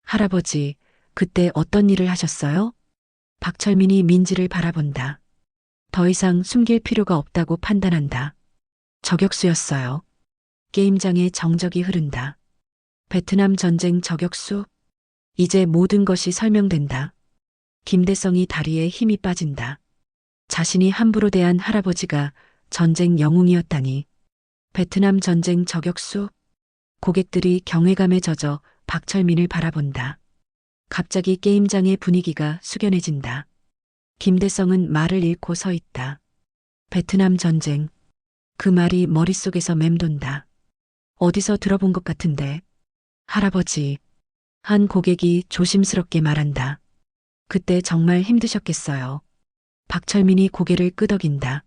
할아버지, 그때 어떤 일을 하셨어요? 박철민이 민지를 바라본다. 더 이상 숨길 필요가 없다고 판단한다. 저격수였어요. 게임장에 정적이 흐른다. 베트남 전쟁 저격수? 이제 모든 것이 설명된다. 김대성이 다리에 힘이 빠진다. 자신이 함부로 대한 할아버지가 전쟁 영웅이었다니. 베트남 전쟁 저격수? 고객들이 경외감에 젖어 박철민을 바라본다. 갑자기 게임장의 분위기가 숙연해진다. 김대성은 말을 잃고 서 있다. 베트남 전쟁. 그 말이 머릿속에서 맴돈다. 어디서 들어본 것 같은데. 할아버지. 한 고객이 조심스럽게 말한다. 그때 정말 힘드셨겠어요. 박철민이 고개를 끄덕인다.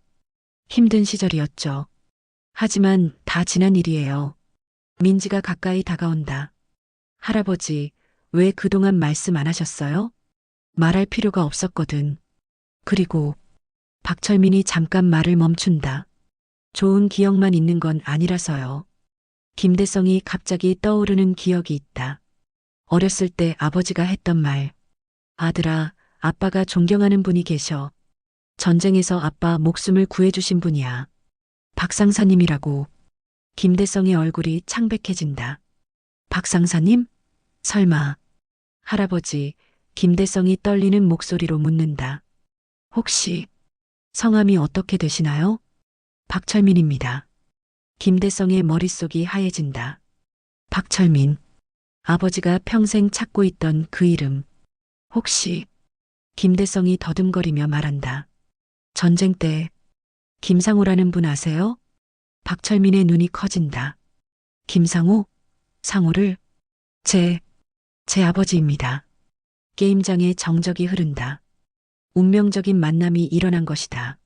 힘든 시절이었죠. 하지만 다 지난 일이에요. 민지가 가까이 다가온다. 할아버지, 왜 그동안 말씀 안 하셨어요? 말할 필요가 없었거든. 그리고 박철민이 잠깐 말을 멈춘다. 좋은 기억만 있는 건 아니라서요. 김대성이 갑자기 떠오르는 기억이 있다. 어렸을 때 아버지가 했던 말. 아들아, 아빠가 존경하는 분이 계셔. 전쟁에서 아빠 목숨을 구해주신 분이야. 박상사님이라고. 김대성의 얼굴이 창백해진다. 박상사님? 설마. 할아버지, 김대성이 떨리는 목소리로 묻는다. 혹시 성함이 어떻게 되시나요? 박철민입니다. 김대성의 머릿속이 하얘진다. 박철민. 아버지가 평생 찾고 있던 그 이름. 혹시. 김대성이 더듬거리며 말한다. 전쟁 때 김상호라는 분 아세요? 박철민의 눈이 커진다. 김상호? 상호를? 제 아버지입니다. 게임장에 정적이 흐른다. 운명적인 만남이 일어난 것이다.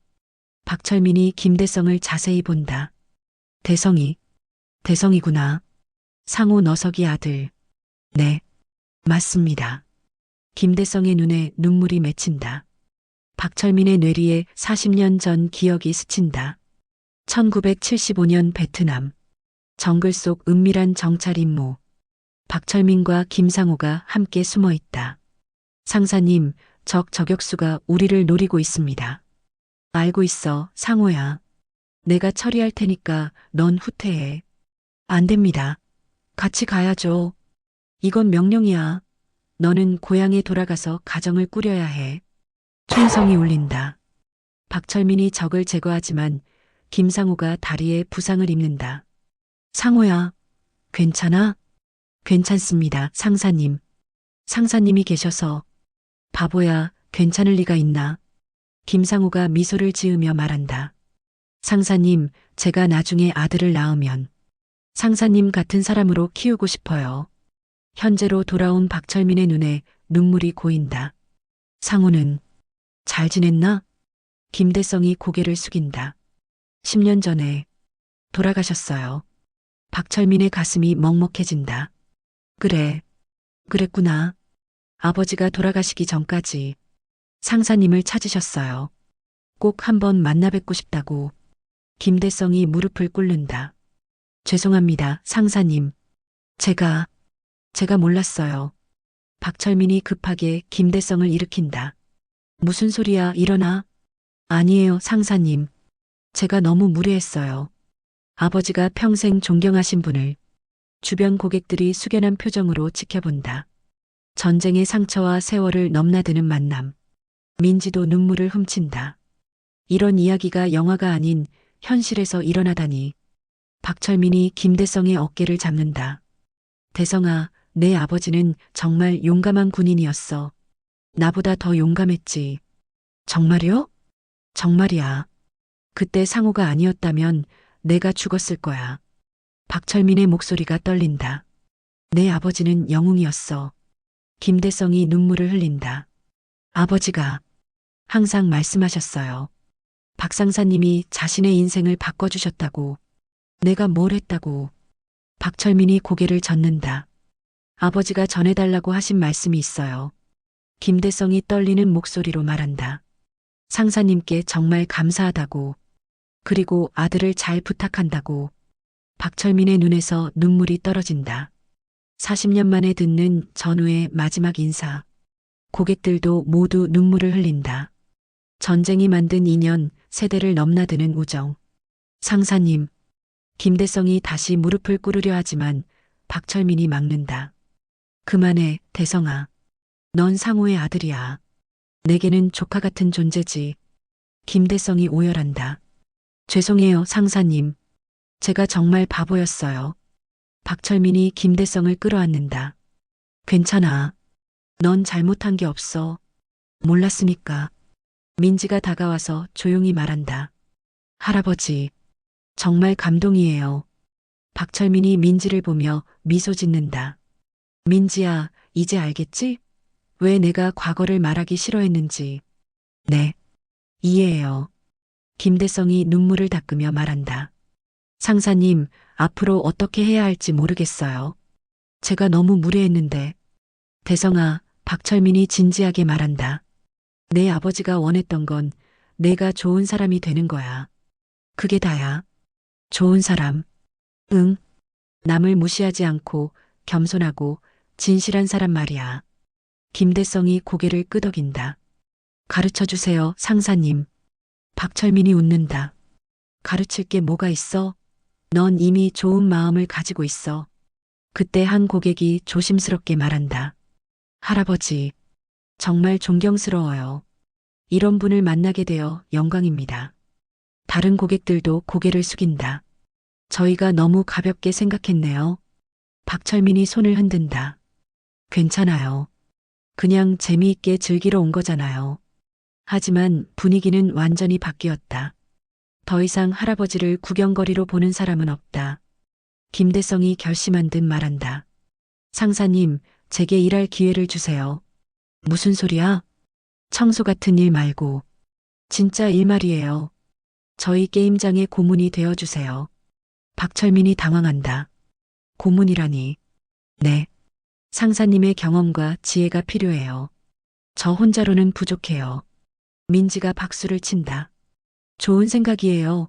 박철민이 김대성을 자세히 본다. 대성이구나. 상호 너석이 아들. 네, 맞습니다. 김대성의 눈에 눈물이 맺힌다. 박철민의 뇌리에 40년 전 기억이 스친다. 1975년 베트남. 정글 속 은밀한 정찰 임무. 박철민과 김상호가 함께 숨어 있다. 상사님, 적 저격수가 우리를 노리고 있습니다. 알고 있어, 상호야. 내가 처리할 테니까 넌 후퇴해. 안 됩니다. 같이 가야죠. 이건 명령이야. 너는 고향에 돌아가서 가정을 꾸려야 해. 총성이 울린다. 박철민이 적을 제거하지만 김상우가 다리에 부상을 입는다. 상호야, 괜찮아? 괜찮습니다, 상사님. 상사님이 계셔서. 바보야, 괜찮을 리가 있나? 김상우가 미소를 지으며 말한다. 상사님, 제가 나중에 아들을 낳으면 상사님 같은 사람으로 키우고 싶어요. 현재로 돌아온 박철민의 눈에 눈물이 고인다. 상우는 잘 지냈나? 김대성이 고개를 숙인다. 10년 전에 돌아가셨어요. 박철민의 가슴이 먹먹해진다. 그래, 그랬구나. 아버지가 돌아가시기 전까지 상사님을 찾으셨어요. 꼭 한번 만나 뵙고 싶다고. 김대성이 무릎을 꿇는다. 죄송합니다, 상사님. 제가 몰랐어요. 박철민이 급하게 김대성을 일으킨다. 무슨 소리야, 일어나. 아니에요, 상사님. 제가 너무 무례했어요. 아버지가 평생 존경하신 분을. 주변 고객들이 숙연한 표정으로 지켜본다. 전쟁의 상처와 세월을 넘나드는 만남. 민지도 눈물을 훔친다. 이런 이야기가 영화가 아닌 현실에서 일어나다니. 박철민이 김대성의 어깨를 잡는다. 대성아, 내 아버지는 정말 용감한 군인이었어. 나보다 더 용감했지. 정말요? 정말이야. 그때 상호가 아니었다면 내가 죽었을 거야. 박철민의 목소리가 떨린다. 내 아버지는 영웅이었어. 김대성이 눈물을 흘린다. 아버지가 항상 말씀하셨어요. 박 상사님이 자신의 인생을 바꿔주셨다고. 내가 뭘 했다고. 박철민이 고개를 젓는다. 아버지가 전해달라고 하신 말씀이 있어요. 김대성이 떨리는 목소리로 말한다. 상사님께 정말 감사하다고. 그리고 아들을 잘 부탁한다고. 박철민의 눈에서 눈물이 떨어진다. 40년 만에 듣는 전우의 마지막 인사. 고객들도 모두 눈물을 흘린다. 전쟁이 만든 인연, 세대를 넘나드는 우정. 상사님. 김대성이 다시 무릎을 꿇으려 하지만 박철민이 막는다. 그만해, 대성아. 넌 상호의 아들이야. 내게는 조카 같은 존재지. 김대성이 오열한다. 죄송해요, 상사님. 제가 정말 바보였어요. 박철민이 김대성을 끌어안는다. 괜찮아. 넌 잘못한 게 없어. 몰랐으니까. 민지가 다가와서 조용히 말한다. 할아버지, 정말 감동이에요. 박철민이 민지를 보며 미소 짓는다. 민지야, 이제 알겠지? 왜 내가 과거를 말하기 싫어했는지. 네, 이해해요. 김대성이 눈물을 닦으며 말한다. 상사님, 앞으로 어떻게 해야 할지 모르겠어요. 제가 너무 무례했는데. 대성아, 박철민이 진지하게 말한다. 내 아버지가 원했던 건 내가 좋은 사람이 되는 거야. 그게 다야. 좋은 사람. 응. 남을 무시하지 않고 겸손하고 진실한 사람 말이야. 김대성이 고개를 끄덕인다. 가르쳐 주세요, 상사님. 박철민이 웃는다. 가르칠 게 뭐가 있어? 넌 이미 좋은 마음을 가지고 있어. 그때 한 고객이 조심스럽게 말한다. 할아버지, 정말 존경스러워요. 이런 분을 만나게 되어 영광입니다. 다른 고객들도 고개를 숙인다. 저희가 너무 가볍게 생각했네요. 박철민이 손을 흔든다. 괜찮아요. 그냥 재미있게 즐기러 온 거잖아요. 하지만 분위기는 완전히 바뀌었다. 더 이상 할아버지를 구경거리로 보는 사람은 없다. 김대성이 결심한 듯 말한다. 상사님, 제게 일할 기회를 주세요. 무슨 소리야? 청소 같은 일 말고. 진짜 일 말이에요. 저희 게임장의 고문이 되어주세요. 박철민이 당황한다. 고문이라니. 네. 상사님의 경험과 지혜가 필요해요. 저 혼자로는 부족해요. 민지가 박수를 친다. 좋은 생각이에요.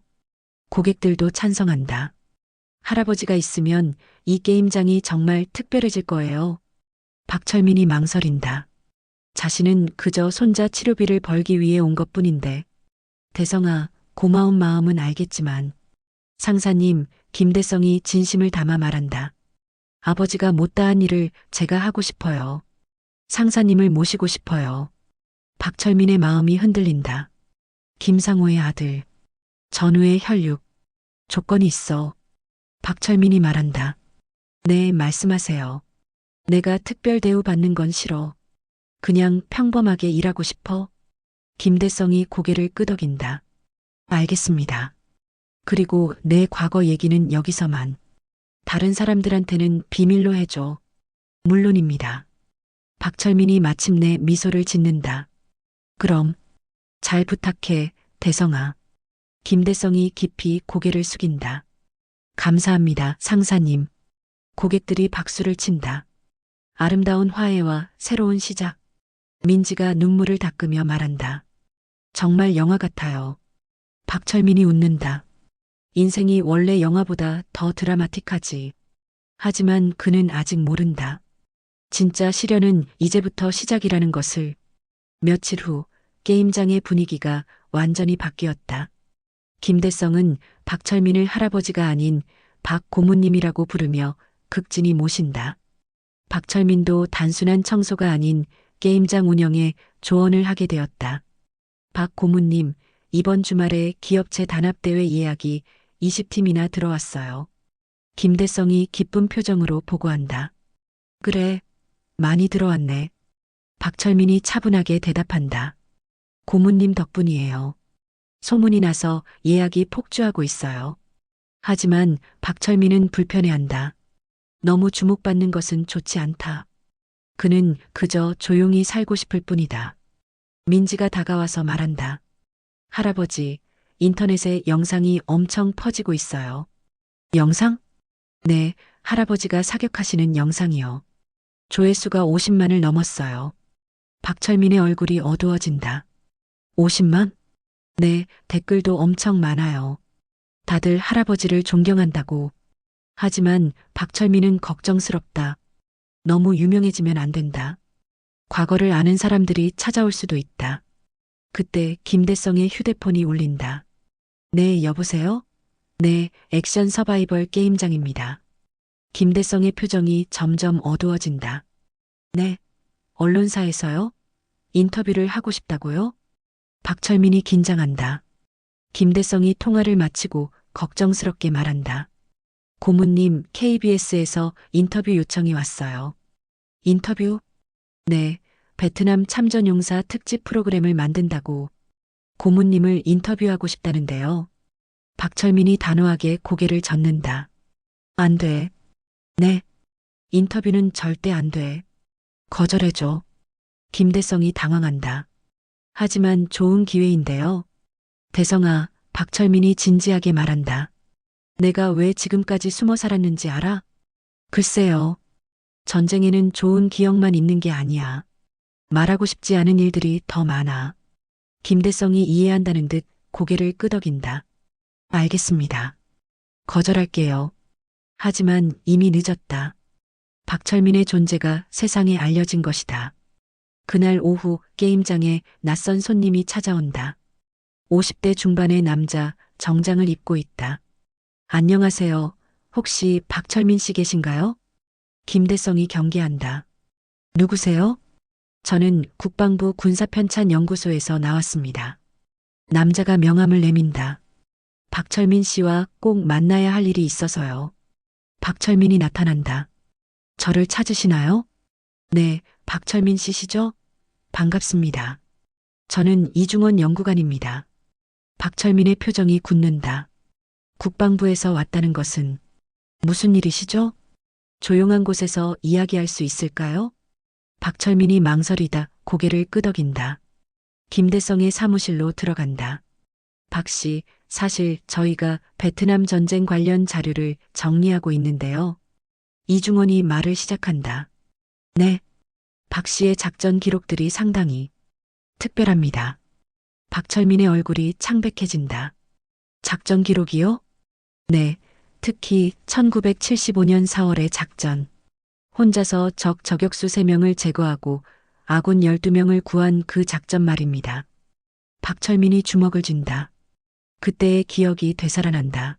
고객들도 찬성한다. 할아버지가 있으면 이 게임장이 정말 특별해질 거예요. 박철민이 망설인다. 자신은 그저 손자 치료비를 벌기 위해 온 것뿐인데. 대성아, 고마운 마음은 알겠지만 상사님, 김대성이 진심을 담아 말한다. 아버지가 못다한 일을 제가 하고 싶어요. 상사님을 모시고 싶어요. 박철민의 마음이 흔들린다. 김상호의 아들. 전우의 혈육. 조건이 있어. 박철민이 말한다. 네, 말씀하세요. 내가 특별 대우 받는 건 싫어. 그냥 평범하게 일하고 싶어. 김대성이 고개를 끄덕인다. 알겠습니다. 그리고 내 과거 얘기는 여기서만. 다른 사람들한테는 비밀로 해줘. 물론입니다. 박철민이 마침내 미소를 짓는다. 그럼 잘 부탁해, 대성아. 김대성이 깊이 고개를 숙인다. 감사합니다, 상사님. 고객들이 박수를 친다. 아름다운 화해와 새로운 시작. 민지가 눈물을 닦으며 말한다. 정말 영화 같아요. 박철민이 웃는다. 인생이 원래 영화보다 더 드라마틱하지. 하지만 그는 아직 모른다. 진짜 시련은 이제부터 시작이라는 것을. 며칠 후 게임장의 분위기가 완전히 바뀌었다. 김대성은 박철민을 할아버지가 아닌 박 고모님이라고 부르며 극진히 모신다. 박철민도 단순한 청소가 아닌 게임장 운영에 조언을 하게 되었다. 박 고모님, 이번 주말에 기업체 단합대회 예약이 20팀이나 들어왔어요. 김대성이 기쁜 표정으로 보고한다. 그래, 많이 들어왔네. 박철민이 차분하게 대답한다. 고모님 덕분이에요. 소문이 나서 예약이 폭주하고 있어요. 하지만 박철민은 불편해한다. 너무 주목받는 것은 좋지 않다. 그는 그저 조용히 살고 싶을 뿐이다. 민지가 다가와서 말한다. 할아버지, 인터넷에 영상이 엄청 퍼지고 있어요. 영상? 네, 할아버지가 사격하시는 영상이요. 조회수가 50만을 넘었어요. 박철민의 얼굴이 어두워진다. 50만? 네, 댓글도 엄청 많아요. 다들 할아버지를 존경한다고. 하지만 박철민은 걱정스럽다. 너무 유명해지면 안 된다. 과거를 아는 사람들이 찾아올 수도 있다. 그때 김대성의 휴대폰이 울린다. 네, 여보세요? 네, 액션 서바이벌 게임장입니다. 김대성의 표정이 점점 어두워진다. 네, 언론사에서요? 인터뷰를 하고 싶다고요? 박철민이 긴장한다. 김대성이 통화를 마치고 걱정스럽게 말한다. 고모님, KBS에서 인터뷰 요청이 왔어요. 인터뷰? 네, 베트남 참전용사 특집 프로그램을 만든다고. 고모님을 인터뷰하고 싶다는데요. 박철민이 단호하게 고개를 젓는다. 안 돼. 네. 인터뷰는 절대 안 돼. 거절해줘. 김대성이 당황한다. 하지만 좋은 기회인데요. 대성아, 박철민이 진지하게 말한다. 내가 왜 지금까지 숨어 살았는지 알아? 글쎄요. 전쟁에는 좋은 기억만 있는 게 아니야. 말하고 싶지 않은 일들이 더 많아. 김대성이 이해한다는 듯 고개를 끄덕인다. 알겠습니다. 거절할게요. 하지만 이미 늦었다. 박철민의 존재가 세상에 알려진 것이다. 그날 오후 게임장에 낯선 손님이 찾아온다. 50대 중반의 남자, 정장을 입고 있다. 안녕하세요. 혹시 박철민 씨 계신가요? 김대성이 경계한다. 누구세요? 저는 국방부 군사편찬연구소에서 나왔습니다. 남자가 명함을 내민다. 박철민 씨와 꼭 만나야 할 일이 있어서요. 박철민이 나타난다. 저를 찾으시나요? 네, 박철민 씨시죠? 반갑습니다. 저는 이중원 연구관입니다. 박철민의 표정이 굳는다. 국방부에서 왔다는 것은 무슨 일이시죠? 조용한 곳에서 이야기할 수 있을까요? 박철민이 망설이다 고개를 끄덕인다. 김대성의 사무실로 들어간다. 박 씨, 사실 저희가 베트남 전쟁 관련 자료를 정리하고 있는데요. 이중원이 말을 시작한다. 네. 박 씨의 작전 기록들이 상당히 특별합니다. 박철민의 얼굴이 창백해진다. 작전 기록이요? 네. 특히 1975년 4월의 작전. 혼자서 적 저격수 3명을 제거하고 아군 12명을 구한 그 작전 말입니다. 박철민이 주먹을 쥔다. 그때의 기억이 되살아난다.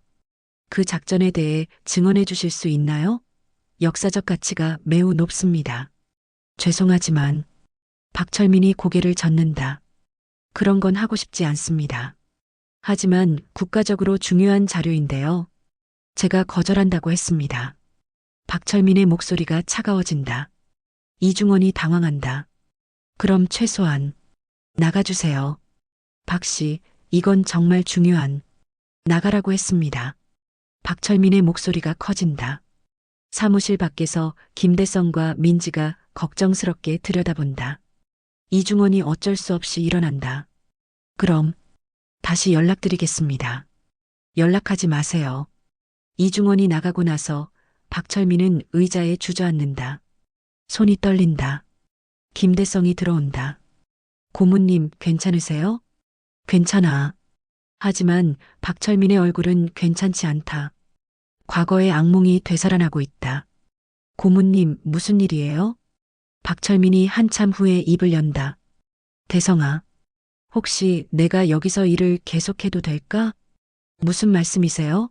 그 작전에 대해 증언해 주실 수 있나요? 역사적 가치가 매우 높습니다. 죄송하지만 박철민이 고개를 젓는다. 그런 건 하고 싶지 않습니다. 하지만 국가적으로 중요한 자료인데요. 제가 거절한다고 했습니다. 박철민의 목소리가 차가워진다. 이중원이 당황한다. 그럼 최소한 나가주세요. 박 씨, 이건 정말 중요한 나가라고 했습니다. 박철민의 목소리가 커진다. 사무실 밖에서 김대성과 민지가 걱정스럽게 들여다본다. 이중원이 어쩔 수 없이 일어난다. 그럼 다시 연락드리겠습니다. 연락하지 마세요. 이중원이 나가고 나서 박철민은 의자에 주저앉는다. 손이 떨린다. 김대성이 들어온다. 고모님 괜찮으세요? 괜찮아. 하지만 박철민의 얼굴은 괜찮지 않다. 과거의 악몽이 되살아나고 있다. 고모님 무슨 일이에요? 박철민이 한참 후에 입을 연다. 대성아, 혹시 내가 여기서 일을 계속해도 될까? 무슨 말씀이세요?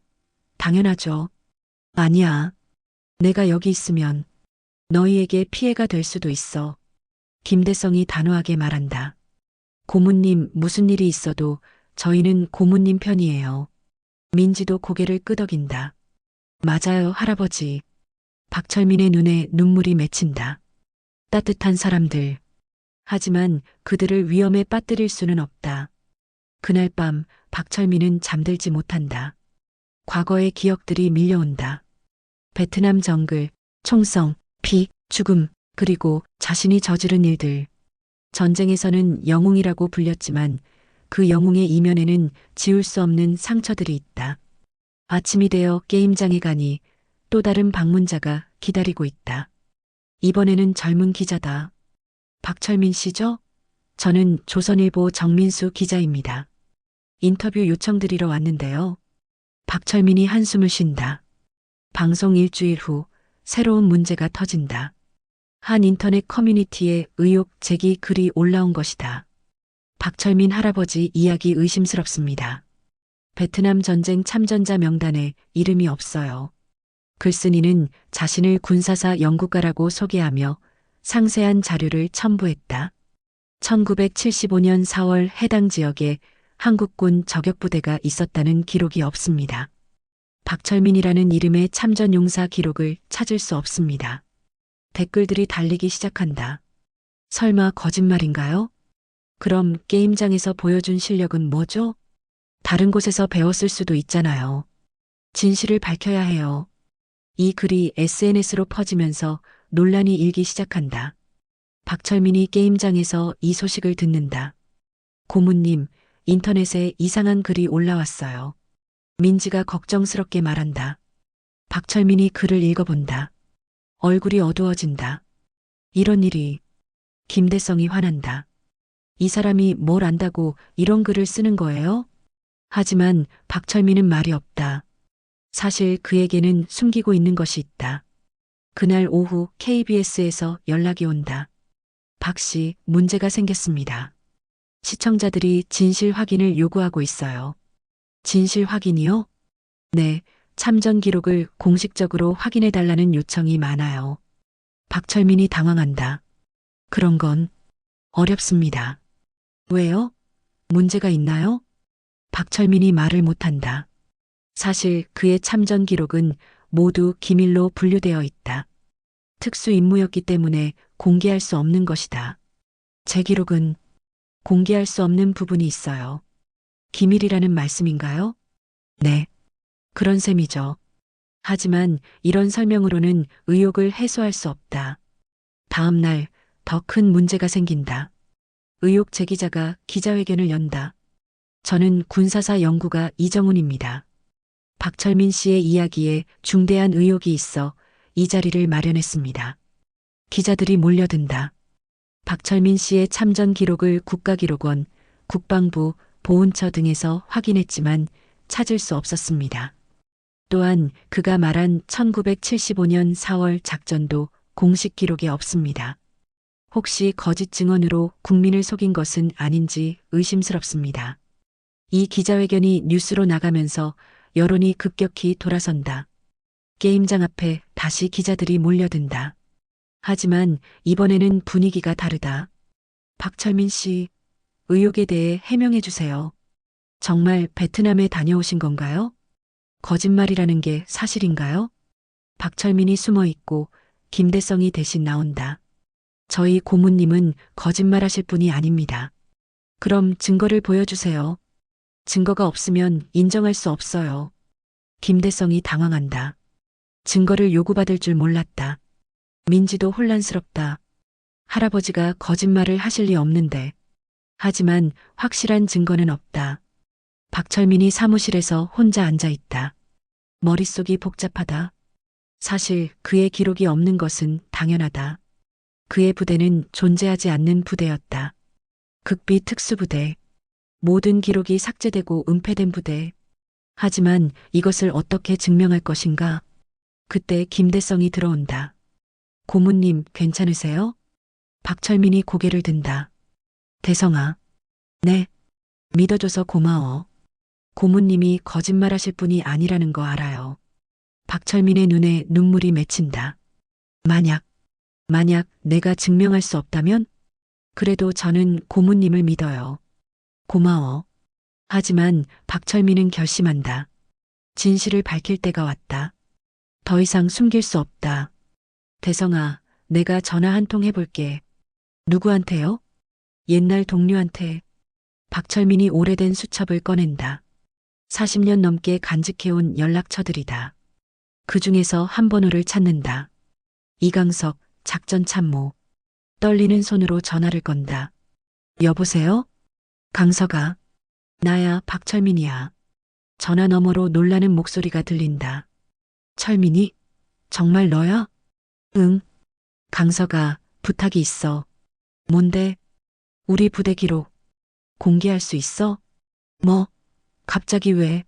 당연하죠. 아니야. 내가 여기 있으면 너희에게 피해가 될 수도 있어. 김대성이 단호하게 말한다. 고모님 무슨 일이 있어도 저희는 고모님 편이에요. 민지도 고개를 끄덕인다. 맞아요, 할아버지. 박철민의 눈에 눈물이 맺힌다. 따뜻한 사람들. 하지만 그들을 위험에 빠뜨릴 수는 없다. 그날 밤 박철민은 잠들지 못한다. 과거의 기억들이 밀려온다. 베트남 정글, 총성, 피, 죽음, 그리고 자신이 저지른 일들. 전쟁에서는 영웅이라고 불렸지만 그 영웅의 이면에는 지울 수 없는 상처들이 있다. 아침이 되어 게임장에 가니 또 다른 방문자가 기다리고 있다. 이번에는 젊은 기자다. 박철민 씨죠? 저는 조선일보 정민수 기자입니다. 인터뷰 요청드리러 왔는데요. 박철민이 한숨을 쉰다. 방송 일주일 후 새로운 문제가 터진다. 한 인터넷 커뮤니티에 의혹 제기 글이 올라온 것이다. 박철민 할아버지 이야기 의심스럽습니다. 베트남 전쟁 참전자 명단에 이름이 없어요. 글쓴이는 자신을 군사사 연구가라고 소개하며 상세한 자료를 첨부했다. 1975년 4월 해당 지역에 한국군 저격부대가 있었다는 기록이 없습니다. 박철민이라는 이름의 참전 용사 기록을 찾을 수 없습니다. 댓글들이 달리기 시작한다. 설마 거짓말인가요? 그럼 게임장에서 보여준 실력은 뭐죠? 다른 곳에서 배웠을 수도 있잖아요. 진실을 밝혀야 해요. 이 글이 SNS로 퍼지면서 논란이 일기 시작한다. 박철민이 게임장에서 이 소식을 듣는다. 고모님, 인터넷에 이상한 글이 올라왔어요. 민지가 걱정스럽게 말한다. 박철민이 글을 읽어본다. 얼굴이 어두워진다. 이런 일이. 김대성이 화난다. 이 사람이 뭘 안다고 이런 글을 쓰는 거예요? 하지만 박철민은 말이 없다. 사실 그에게는 숨기고 있는 것이 있다. 그날 오후 KBS에서 연락이 온다. 박 씨, 문제가 생겼습니다. 시청자들이 진실 확인을 요구하고 있어요. 진실 확인이요? 네, 참전 기록을 공식적으로 확인해달라는 요청이 많아요. 박철민이 당황한다. 그런 건 어렵습니다. 왜요? 문제가 있나요? 박철민이 말을 못한다. 사실 그의 참전 기록은 모두 기밀로 분류되어 있다. 특수 임무였기 때문에 공개할 수 없는 것이다. 제 기록은 공개할 수 없는 부분이 있어요. 기밀이라는 말씀인가요? 네. 그런 셈이죠. 하지만 이런 설명으로는 의혹을 해소할 수 없다. 다음 날 더 큰 문제가 생긴다. 의혹 제기자가 기자회견을 연다. 저는 군사사 연구가 이정훈입니다. 박철민 씨의 이야기에 중대한 의혹이 있어 이 자리를 마련했습니다. 기자들이 몰려든다. 박철민 씨의 참전 기록을 국가기록원, 국방부, 보훈처 등에서 확인했지만 찾을 수 없었습니다. 또한 그가 말한 1975년 4월 작전도 공식 기록에 없습니다. 혹시 거짓 증언으로 국민을 속인 것은 아닌지 의심스럽습니다. 이 기자회견이 뉴스로 나가면서 여론이 급격히 돌아선다. 게임장 앞에 다시 기자들이 몰려든다. 하지만 이번에는 분위기가 다르다. 박철민 씨, 의혹에 대해 해명해 주세요. 정말 베트남에 다녀오신 건가요? 거짓말이라는 게 사실인가요? 박철민이 숨어 있고 김대성이 대신 나온다. 저희 고모님은 거짓말하실 분이 아닙니다. 그럼 증거를 보여주세요. 증거가 없으면 인정할 수 없어요. 김대성이 당황한다. 증거를 요구받을 줄 몰랐다. 민지도 혼란스럽다. 할아버지가 거짓말을 하실 리 없는데. 하지만 확실한 증거는 없다. 박철민이 사무실에서 혼자 앉아 있다. 머릿속이 복잡하다. 사실 그의 기록이 없는 것은 당연하다. 그의 부대는 존재하지 않는 부대였다. 극비 특수부대. 모든 기록이 삭제되고 은폐된 부대. 하지만 이것을 어떻게 증명할 것인가? 그때 김대성이 들어온다. 고모님, 괜찮으세요? 박철민이 고개를 든다. 대성아. 네. 믿어줘서 고마워. 고모님이 거짓말하실 분이 아니라는 거 알아요. 박철민의 눈에 눈물이 맺힌다. 만약 내가 증명할 수 없다면? 그래도 저는 고모님을 믿어요. 고마워. 하지만 박철민은 결심한다. 진실을 밝힐 때가 왔다. 더 이상 숨길 수 없다. 대성아, 내가 전화 한 통 해볼게. 누구한테요? 옛날 동료한테. 박철민이 오래된 수첩을 꺼낸다. 40년 넘게 간직해온 연락처들이다. 그 중에서 한 번호를 찾는다. 이강석, 작전참모. 떨리는 손으로 전화를 건다. 여보세요? 강석아. 나야, 박철민이야. 전화 너머로 놀라는 목소리가 들린다. 철민이? 정말 너야? 응. 강석아, 부탁이 있어. 뭔데? 우리 부대 기록. 공개할 수 있어? 뭐? 갑자기 왜?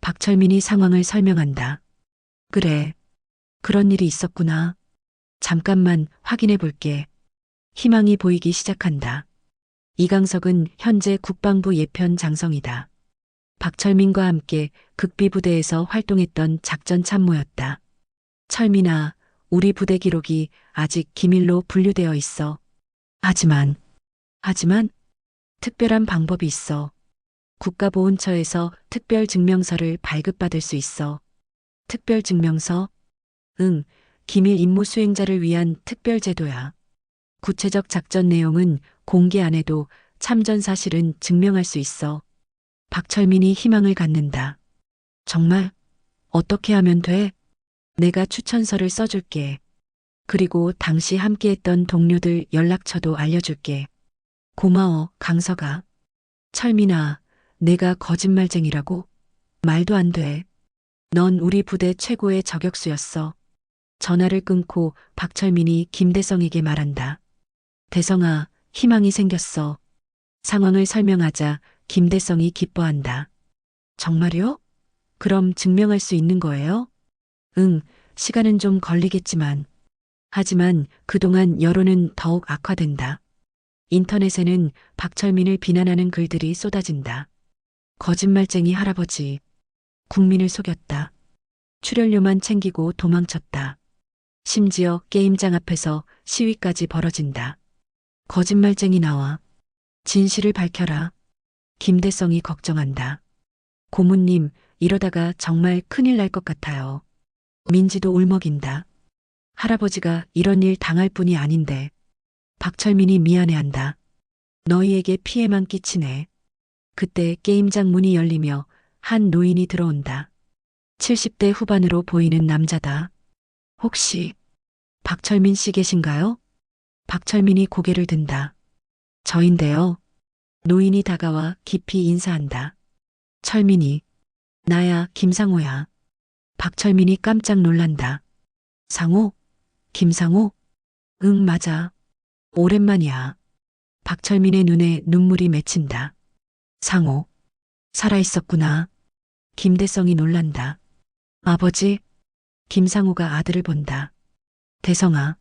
박철민이 상황을 설명한다. 그래. 그런 일이 있었구나. 잠깐만 확인해 볼게. 희망이 보이기 시작한다. 이강석은 현재 국방부 예편 장성이다. 박철민과 함께 극비부대에서 활동했던 작전 참모였다. 철민아, 우리 부대 기록이 아직 기밀로 분류되어 있어. 하지만 특별한 방법이 있어. 국가보훈처에서 특별증명서를 발급받을 수 있어. 특별증명서? 응, 기밀 임무 수행자를 위한 특별제도야. 구체적 작전 내용은 공개 안 해도 참전 사실은 증명할 수 있어. 박철민이 희망을 갖는다. 정말? 어떻게 하면 돼? 내가 추천서를 써줄게. 그리고 당시 함께했던 동료들 연락처도 알려줄게. 고마워, 강석아. 철민아, 내가 거짓말쟁이라고? 말도 안 돼. 넌 우리 부대 최고의 저격수였어. 전화를 끊고 박철민이 김대성에게 말한다. 대성아, 희망이 생겼어. 상황을 설명하자 김대성이 기뻐한다. 정말요? 그럼 증명할 수 있는 거예요? 응, 시간은 좀 걸리겠지만. 하지만 그동안 여론은 더욱 악화된다. 인터넷에는 박철민을 비난하는 글들이 쏟아진다. 거짓말쟁이 할아버지. 국민을 속였다. 출연료만 챙기고 도망쳤다. 심지어 게임장 앞에서 시위까지 벌어진다. 거짓말쟁이 나와. 진실을 밝혀라. 김대성이 걱정한다. 고모님, 이러다가 정말 큰일 날 것 같아요. 민지도 울먹인다. 할아버지가 이런 일 당할 뿐이 아닌데. 박철민이 미안해한다. 너희에게 피해만 끼치네. 그때 게임장 문이 열리며 한 노인이 들어온다. 70대 후반으로 보이는 남자다. 혹시 박철민 씨 계신가요? 박철민이 고개를 든다. 저인데요. 노인이 다가와 깊이 인사한다. 철민이. 나야, 김상호야. 박철민이 깜짝 놀란다. 상호? 김상호? 응, 맞아. 오랜만이야. 박철민의 눈에 눈물이 맺힌다. 상호. 살아있었구나. 김대성이 놀란다. 아버지? 김상호가 아들을 본다. 대성아.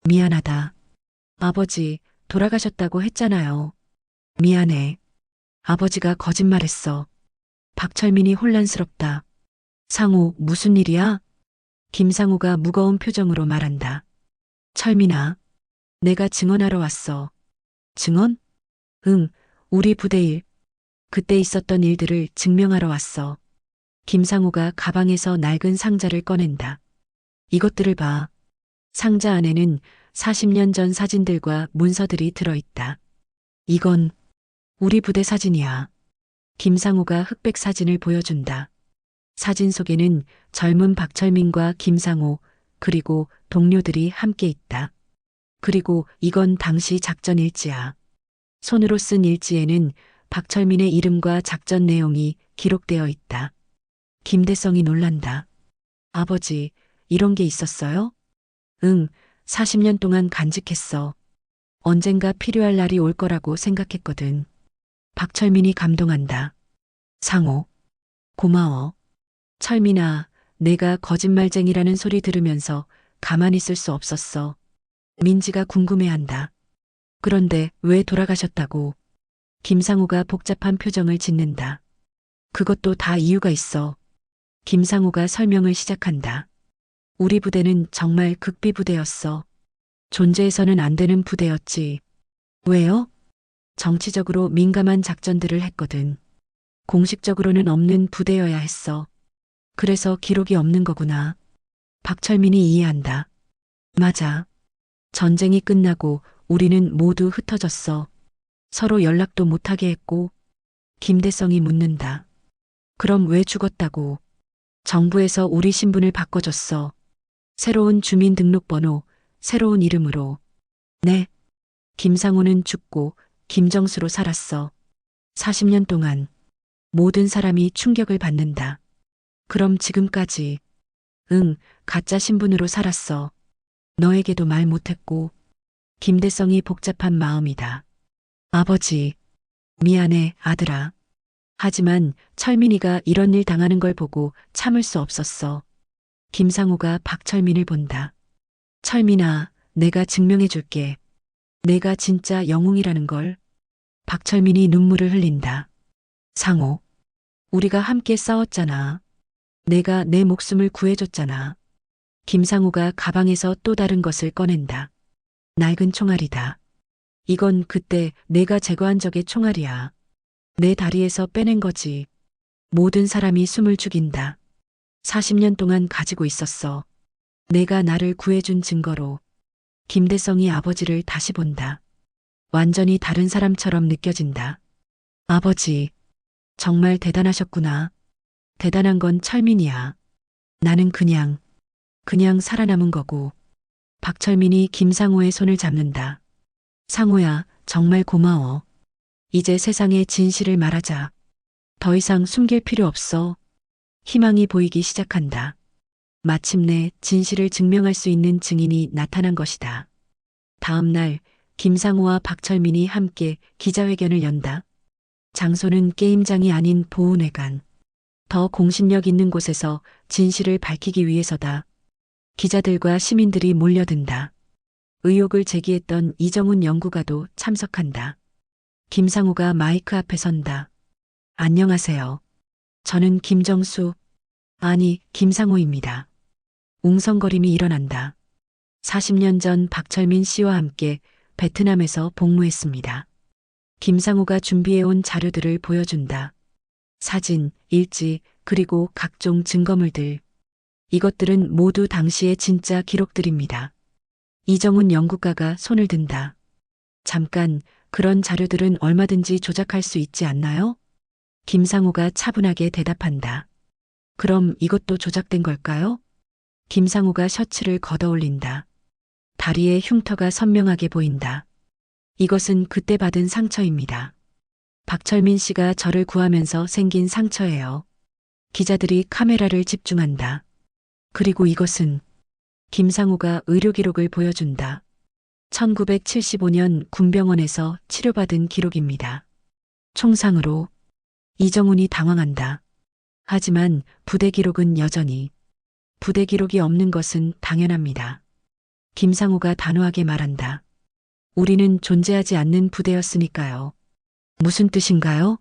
미안하다. 아버지, 돌아가셨다고 했잖아요. 미안해. 아버지가 거짓말했어. 박철민이 혼란스럽다. 상우, 무슨 일이야? 김상우가 무거운 표정으로 말한다. 철민아, 내가 증언하러 왔어. 증언? 응, 우리 부대 일. 그때 있었던 일들을 증명하러 왔어. 김상우가 가방에서 낡은 상자를 꺼낸다. 이것들을 봐. 상자 안에는 40년 전 사진들과 문서들이 들어있다. 이건 우리 부대 사진이야. 김상우가 흑백 사진을 보여준다. 사진 속에는 젊은 박철민과 김상우, 그리고 동료들이 함께 있다. 그리고 이건 당시 작전 일지야. 손으로 쓴 일지에는 박철민의 이름과 작전 내용이 기록되어 있다. 김대성이 놀란다. 아버지, 이런 게 있었어요? 응, 40년 동안 간직했어. 언젠가 필요할 날이 올 거라고 생각했거든. 박철민이 감동한다. 상호, 고마워. 철민아, 내가 거짓말쟁이라는 소리 들으면서 가만히 있을 수 없었어. 민지가 궁금해한다. 그런데 왜 돌아가셨다고? 김상우가 복잡한 표정을 짓는다. 그것도 다 이유가 있어. 김상우가 설명을 시작한다. 우리 부대는 정말 극비 부대였어. 존재해서는 안 되는 부대였지. 왜요? 정치적으로 민감한 작전들을 했거든. 공식적으로는 없는 부대여야 했어. 그래서 기록이 없는 거구나. 박철민이 이해한다. 맞아. 전쟁이 끝나고 우리는 모두 흩어졌어. 서로 연락도 못하게 했고. 김대성이 묻는다. 그럼 왜 죽었다고? 정부에서 우리 신분을 바꿔줬어. 새로운 주민등록번호, 새로운 이름으로. 네. 김상우는 죽고 김정수로 살았어. 40년 동안 모든 사람이 충격을 받는다. 그럼 지금까지. 응, 가짜 신분으로 살았어. 너에게도 말 못했고. 김대성이 복잡한 마음이다. 아버지, 미안해, 아들아. 하지만 철민이가 이런 일 당하는 걸 보고 참을 수 없었어. 김상우가 박철민을 본다. 철민아, 내가 증명해 줄게. 내가 진짜 영웅이라는 걸. 박철민이 눈물을 흘린다. 상호, 우리가 함께 싸웠잖아. 내가 내 목숨을 구해줬잖아. 김상우가 가방에서 또 다른 것을 꺼낸다. 낡은 총알이다. 이건 그때 내가 제거한 적의 총알이야. 내 다리에서 빼낸 거지. 모든 사람이 숨을 죽인다. 40년 동안 가지고 있었어. 내가 나를 구해준 증거로. 김대성이 아버지를 다시 본다. 완전히 다른 사람처럼 느껴진다. 아버지, 정말 대단하셨구나. 대단한 건 철민이야. 나는 그냥 살아남은 거고. 박철민이 김상우의 손을 잡는다. 상우야, 정말 고마워. 이제 세상에 진실을 말하자. 더 이상 숨길 필요 없어. 희망이 보이기 시작한다. 마침내 진실을 증명할 수 있는 증인이 나타난 것이다. 다음 날 김상우와 박철민이 함께 기자회견을 연다. 장소는 게임장이 아닌 보훈회관. 더 공신력 있는 곳에서 진실을 밝히기 위해서다. 기자들과 시민들이 몰려든다. 의혹을 제기했던 이정훈 연구가도 참석한다. 김상우가 마이크 앞에 선다. 안녕하세요. 저는 김정수, 아니 김상우입니다. 웅성거림이 일어난다. 40년 전 박철민 씨와 함께 베트남에서 복무했습니다. 김상우가 준비해온 자료들을 보여준다. 사진, 일지, 그리고 각종 증거물들. 이것들은 모두 당시의 진짜 기록들입니다. 이정훈 연구가가 손을 든다. 잠깐, 그런 자료들은 얼마든지 조작할 수 있지 않나요? 김상우가 차분하게 대답한다. 그럼 이것도 조작된 걸까요? 김상우가 셔츠를 걷어올린다. 다리에 흉터가 선명하게 보인다. 이것은 그때 받은 상처입니다. 박철민 씨가 저를 구하면서 생긴 상처예요. 기자들이 카메라를 집중한다. 그리고 이것은 김상우가 의료기록을 보여준다. 1975년 군병원에서 치료받은 기록입니다. 총상으로. 이정훈이 당황한다. 하지만 부대 기록은 여전히. 부대 기록이 없는 것은 당연합니다. 김상우가 단호하게 말한다. 우리는 존재하지 않는 부대였으니까요. 무슨 뜻인가요?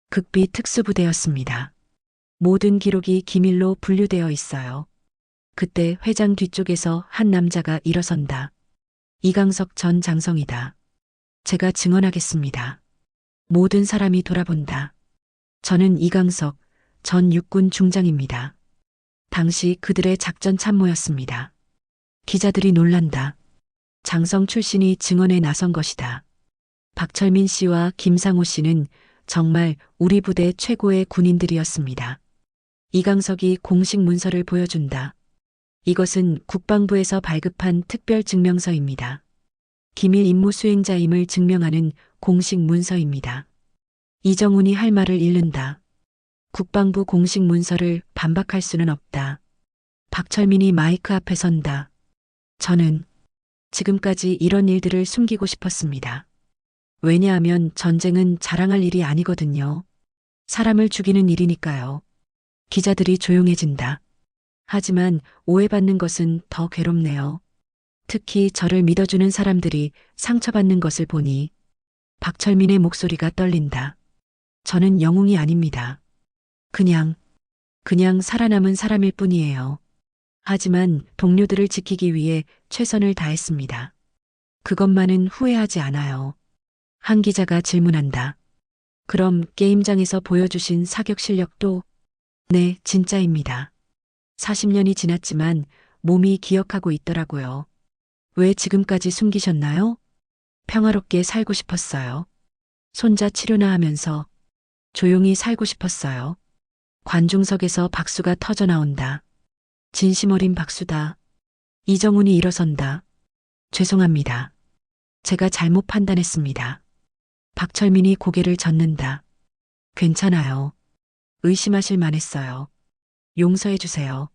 극비 특수부대였습니다. 모든 기록이 기밀로 분류되어 있어요. 그때 회장 뒤쪽에서 한 남자가 일어선다. 이강석 전 장성이다. 제가 증언하겠습니다. 모든 사람이 돌아본다. 저는 이강석 전 육군 중장입니다. 당시 그들의 작전 참모였습니다. 기자들이 놀란다. 장성 출신이 증언에 나선 것이다. 박철민 씨와 김상호 씨는 정말 우리 부대 최고의 군인들이었습니다. 이강석이 공식 문서를 보여준다. 이것은 국방부에서 발급한 특별 증명서입니다. 기밀 임무 수행자임을 증명하는 공식 문서입니다. 이정훈이 할 말을 잃는다. 국방부 공식 문서를 반박할 수는 없다. 박철민이 마이크 앞에 선다. 저는 지금까지 이런 일들을 숨기고 싶었습니다. 왜냐하면 전쟁은 자랑할 일이 아니거든요. 사람을 죽이는 일이니까요. 기자들이 조용해진다. 하지만 오해받는 것은 더 괴롭네요. 특히 저를 믿어주는 사람들이 상처받는 것을 보니 박철민의 목소리가 떨린다. 저는 영웅이 아닙니다. 그냥 살아남은 사람일 뿐이에요. 하지만 동료들을 지키기 위해 최선을 다했습니다. 그것만은 후회하지 않아요. 한 기자가 질문한다. 그럼 게임장에서 보여주신 사격 실력도? 네, 진짜입니다. 40년이 지났지만 몸이 기억하고 있더라고요. 왜 지금까지 숨기셨나요? 평화롭게 살고 싶었어요. 손자 치료나 하면서 조용히 살고 싶었어요. 관중석에서 박수가 터져 나온다. 진심 어린 박수다. 이정훈이 일어선다. 죄송합니다. 제가 잘못 판단했습니다. 박철민이 고개를 젓는다. 괜찮아요. 의심하실 만했어요. 용서해 주세요.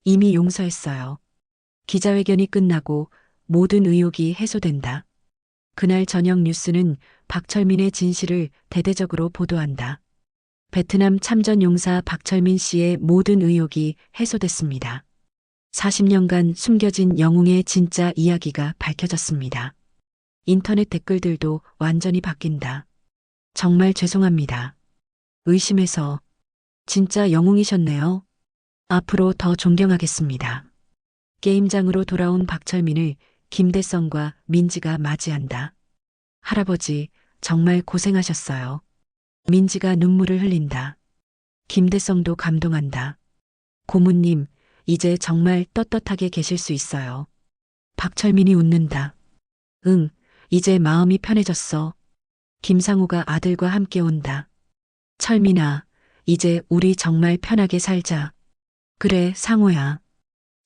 이미 용서했어요. 기자회견이 끝나고 모든 의혹이 해소된다. 그날 저녁 뉴스는 박철민의 진실을 대대적으로 보도한다. 베트남 참전 용사 박철민 씨의 모든 의혹이 해소됐습니다. 40년간 숨겨진 영웅의 진짜 이야기가 밝혀졌습니다. 인터넷 댓글들도 완전히 바뀐다. 정말 죄송합니다. 의심해서 진짜 영웅이셨네요. 앞으로 더 존경하겠습니다. 게임장으로 돌아온 박철민을 김대성과 민지가 맞이한다. 할아버지, 정말 고생하셨어요. 민지가 눈물을 흘린다. 김대성도 감동한다. 고모님, 이제 정말 떳떳하게 계실 수 있어요. 박철민이 웃는다. 응, 이제 마음이 편해졌어. 김상우가 아들과 함께 온다. 철민아, 이제 우리 정말 편하게 살자. 그래, 상우야.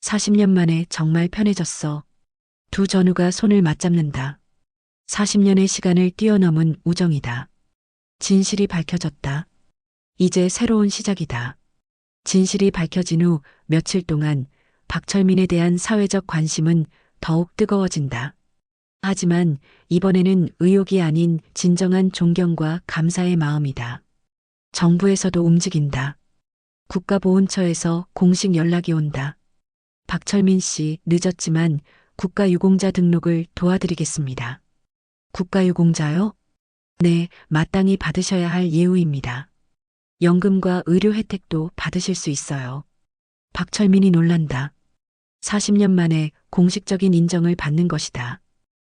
40년 만에 정말 편해졌어. 두 전우가 손을 맞잡는다. 40년의 시간을 뛰어넘은 우정이다. 진실이 밝혀졌다. 이제 새로운 시작이다. 진실이 밝혀진 후 며칠 동안 박철민에 대한 사회적 관심은 더욱 뜨거워진다. 하지만 이번에는 의혹이 아닌 진정한 존경과 감사의 마음이다. 정부에서도 움직인다. 국가보훈처에서 공식 연락이 온다. 박철민 씨, 늦었지만 국가유공자 등록을 도와드리겠습니다. 국가유공자요? 네, 마땅히 받으셔야 할 예우입니다. 연금과 의료 혜택도 받으실 수 있어요. 박철민이 놀란다. 40년 만에 공식적인 인정을 받는 것이다.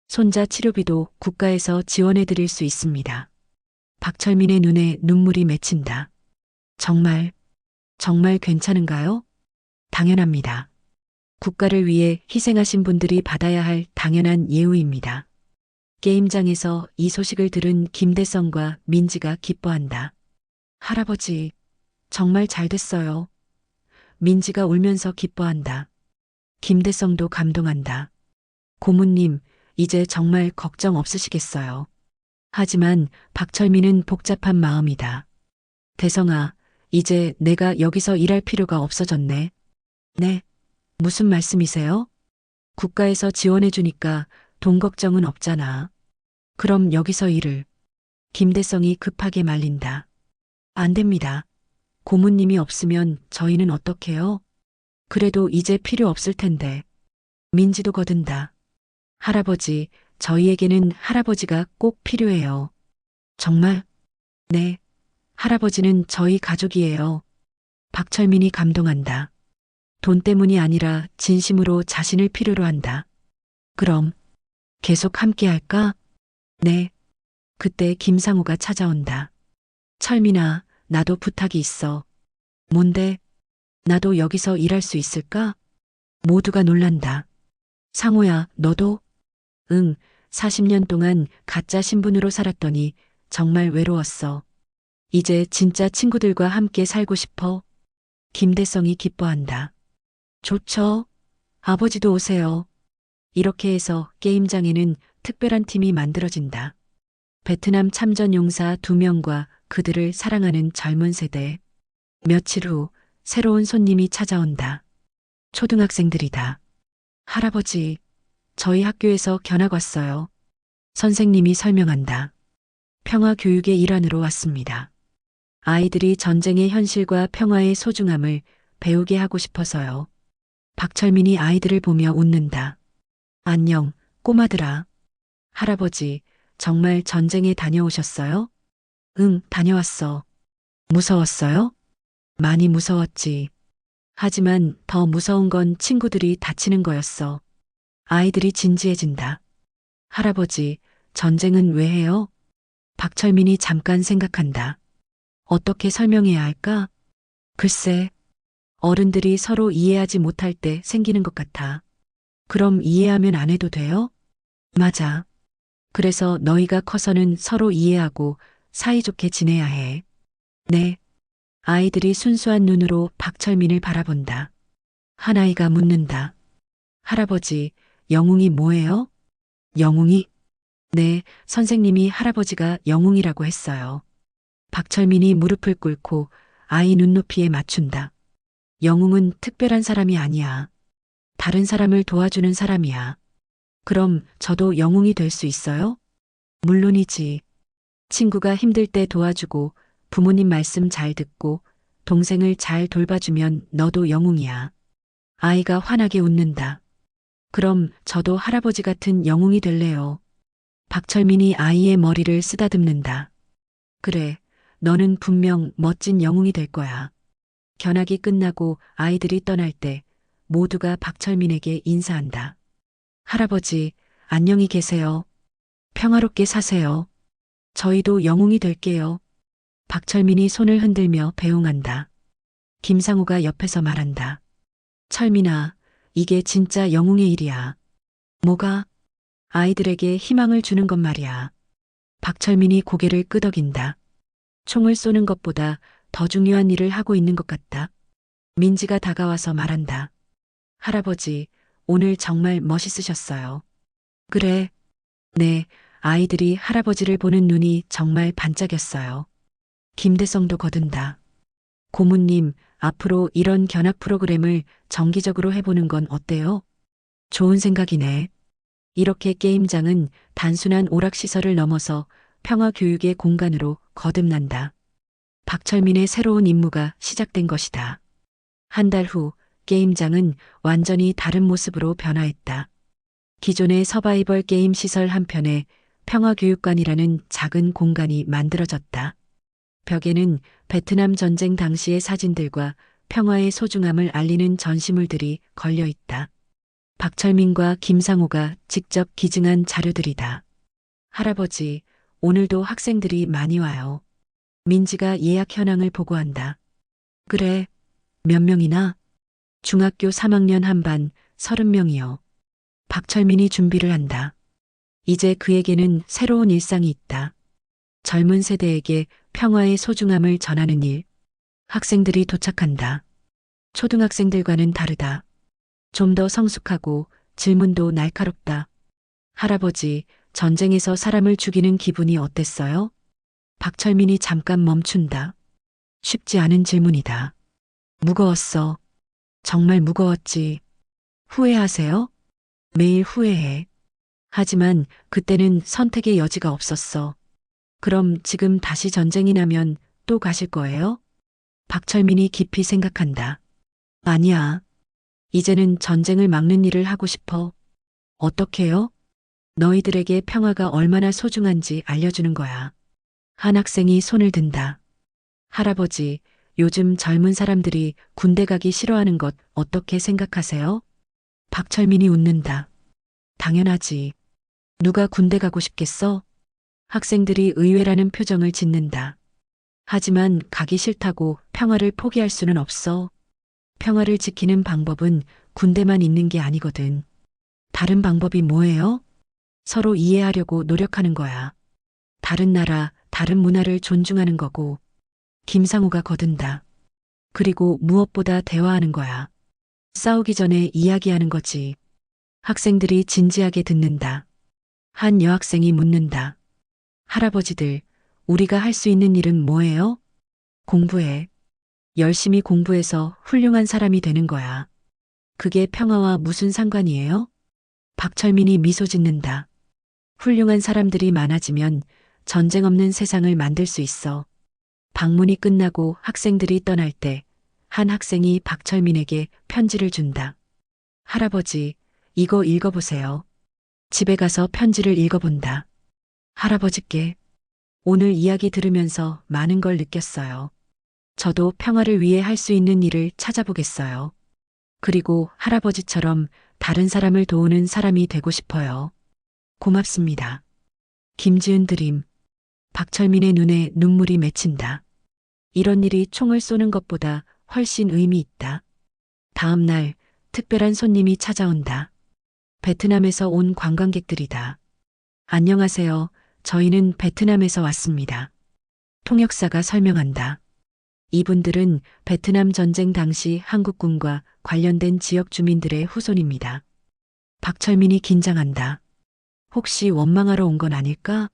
손자 치료비도 국가에서 지원해 드릴 수 있습니다. 박철민의 눈에 눈물이 맺힌다. 정말 괜찮은가요? 당연합니다. 국가를 위해 희생하신 분들이 받아야 할 당연한 예우입니다. 게임장에서 이 소식을 들은 김대성과 민지가 기뻐한다. 할아버지, 정말 잘 됐어요. 민지가 울면서 기뻐한다. 김대성도 감동한다. 고모님, 이제 정말 걱정 없으시겠어요. 하지만 박철민은 복잡한 마음이다. 대성아, 이제 내가 여기서 일할 필요가 없어졌네. 네, 무슨 말씀이세요? 국가에서 지원해 주니까 돈 걱정은 없잖아. 그럼 여기서 일을. 김대성이 급하게 말린다. 안 됩니다. 고모님이 없으면 저희는 어떡해요? 그래도 이제 필요 없을 텐데. 민지도 거든다. 할아버지, 저희에게는 할아버지가 꼭 필요해요. 정말? 네. 할아버지는 저희 가족이에요. 박철민이 감동한다. 돈 때문이 아니라 진심으로 자신을 필요로 한다. 그럼 계속 함께 할까? 네. 그때 김상우가 찾아온다. 철민아, 나도 부탁이 있어. 뭔데? 나도 여기서 일할 수 있을까? 모두가 놀란다. 상호야, 너도? 응, 40년 동안 가짜 신분으로 살았더니 정말 외로웠어. 이제 진짜 친구들과 함께 살고 싶어. 김대성이 기뻐한다. 좋죠. 아버지도 오세요. 이렇게 해서 게임장에는 특별한 팀이 만들어진다. 베트남 참전 용사 2명과 그들을 사랑하는 젊은 세대. 며칠 후 새로운 손님이 찾아온다. 초등학생들이다. 할아버지, 저희 학교에서 견학 왔어요. 선생님이 설명한다. 평화교육의 일환으로 왔습니다. 아이들이 전쟁의 현실과 평화의 소중함을 배우게 하고 싶어서요. 박철민이 아이들을 보며 웃는다. 안녕, 꼬마들아. 할아버지, 정말 전쟁에 다녀오셨어요? 응, 다녀왔어. 무서웠어요? 많이 무서웠지. 하지만 더 무서운 건 친구들이 다치는 거였어. 아이들이 진지해진다. 할아버지, 전쟁은 왜 해요? 박철민이 잠깐 생각한다. 어떻게 설명해야 할까? 글쎄, 어른들이 서로 이해하지 못할 때 생기는 것 같아. 그럼 이해하면 안 해도 돼요? 맞아. 그래서 너희가 커서는 서로 이해하고 사이좋게 지내야 해. 네. 아이들이 순수한 눈으로 박철민을 바라본다. 한 아이가 묻는다. 할아버지, 영웅이 뭐예요? 영웅이? 네, 선생님이 할아버지가 영웅이라고 했어요. 박철민이 무릎을 꿇고 아이 눈높이에 맞춘다. 영웅은 특별한 사람이 아니야. 다른 사람을 도와주는 사람이야. 그럼 저도 영웅이 될 수 있어요? 물론이지. 친구가 힘들 때 도와주고 부모님 말씀 잘 듣고 동생을 잘 돌봐주면 너도 영웅이야. 아이가 환하게 웃는다. 그럼 저도 할아버지 같은 영웅이 될래요. 박철민이 아이의 머리를 쓰다듬는다. 그래, 너는 분명 멋진 영웅이 될 거야. 견학이 끝나고 아이들이 떠날 때 모두가 박철민에게 인사한다. 할아버지, 안녕히 계세요. 평화롭게 사세요. 저희도 영웅이 될게요. 박철민이 손을 흔들며 배웅한다. 김상우가 옆에서 말한다. 철민아, 이게 진짜 영웅의 일이야. 뭐가? 아이들에게 희망을 주는 것 말이야. 박철민이 고개를 끄덕인다. 총을 쏘는 것보다 더 중요한 일을 하고 있는 것 같다. 민지가 다가와서 말한다. 할아버지, 오늘 정말 멋있으셨어요. 그래. 네, 아이들이 할아버지를 보는 눈이 정말 반짝였어요. 김대성도 거둔다. 고모님, 앞으로 이런 견학 프로그램을 정기적으로 해보는 건 어때요? 좋은 생각이네. 이렇게 게임장은 단순한 오락시설을 넘어서 평화교육의 공간으로 거듭난다. 박철민의 새로운 임무가 시작된 것이다. 한 달 후 게임장은 완전히 다른 모습으로 변화했다. 기존의 서바이벌 게임 시설 한편에 평화교육관이라는 작은 공간이 만들어졌다. 벽에는 베트남 전쟁 당시의 사진들과 평화의 소중함을 알리는 전시물들이 걸려 있다. 박철민과 김상우가 직접 기증한 자료들이다. 할아버지, 오늘도 학생들이 많이 와요. 민지가 예약 현황을 보고한다. 그래, 몇 명이나? 중학교 3학년 한 반 30명이요. 박철민이 준비를 한다. 이제 그에게는 새로운 일상이 있다. 젊은 세대에게 평화의 소중함을 전하는 일. 학생들이 도착한다. 초등학생들과는 다르다. 좀 더 성숙하고 질문도 날카롭다. 할아버지, 전쟁에서 사람을 죽이는 기분이 어땠어요? 박철민이 잠깐 멈춘다. 쉽지 않은 질문이다. 무거웠어. 정말 무거웠지. 후회하세요? 매일 후회해. 하지만 그때는 선택의 여지가 없었어. 그럼 지금 다시 전쟁이 나면 또 가실 거예요? 박철민이 깊이 생각한다. 아니야. 이제는 전쟁을 막는 일을 하고 싶어. 어떻게요? 너희들에게 평화가 얼마나 소중한지 알려주는 거야. 한 학생이 손을 든다. 할아버지, 요즘 젊은 사람들이 군대 가기 싫어하는 것 어떻게 생각하세요? 박철민이 웃는다. 당연하지. 누가 군대 가고 싶겠어? 학생들이 의외라는 표정을 짓는다. 하지만 가기 싫다고 평화를 포기할 수는 없어. 평화를 지키는 방법은 군대만 있는 게 아니거든. 다른 방법이 뭐예요? 서로 이해하려고 노력하는 거야. 다른 나라, 다른 문화를 존중하는 거고. 김상우가 거둔다. 그리고 무엇보다 대화하는 거야. 싸우기 전에 이야기하는 거지. 학생들이 진지하게 듣는다. 한 여학생이 묻는다. 할아버지들, 우리가 할 수 있는 일은 뭐예요? 공부해. 열심히 공부해서 훌륭한 사람이 되는 거야. 그게 평화와 무슨 상관이에요? 박철민이 미소 짓는다. 훌륭한 사람들이 많아지면 전쟁 없는 세상을 만들 수 있어. 방문이 끝나고 학생들이 떠날 때 한 학생이 박철민에게 편지를 준다. 할아버지, 이거 읽어보세요. 집에 가서 편지를 읽어본다. 할아버지께 오늘 이야기 들으면서 많은 걸 느꼈어요. 저도 평화를 위해 할 수 있는 일을 찾아보겠어요. 그리고 할아버지처럼 다른 사람을 도우는 사람이 되고 싶어요. 고맙습니다. 김지은 드림. 박철민의 눈에 눈물이 맺힌다. 이런 일이 총을 쏘는 것보다 훨씬 의미 있다. 다음 날 특별한 손님이 찾아온다. 베트남에서 온 관광객들이다. 안녕하세요. 저희는 베트남에서 왔습니다. 통역사가 설명한다. 이분들은 베트남 전쟁 당시 한국군과 관련된 지역 주민들의 후손입니다. 박철민이 긴장한다. 혹시 원망하러 온 건 아닐까?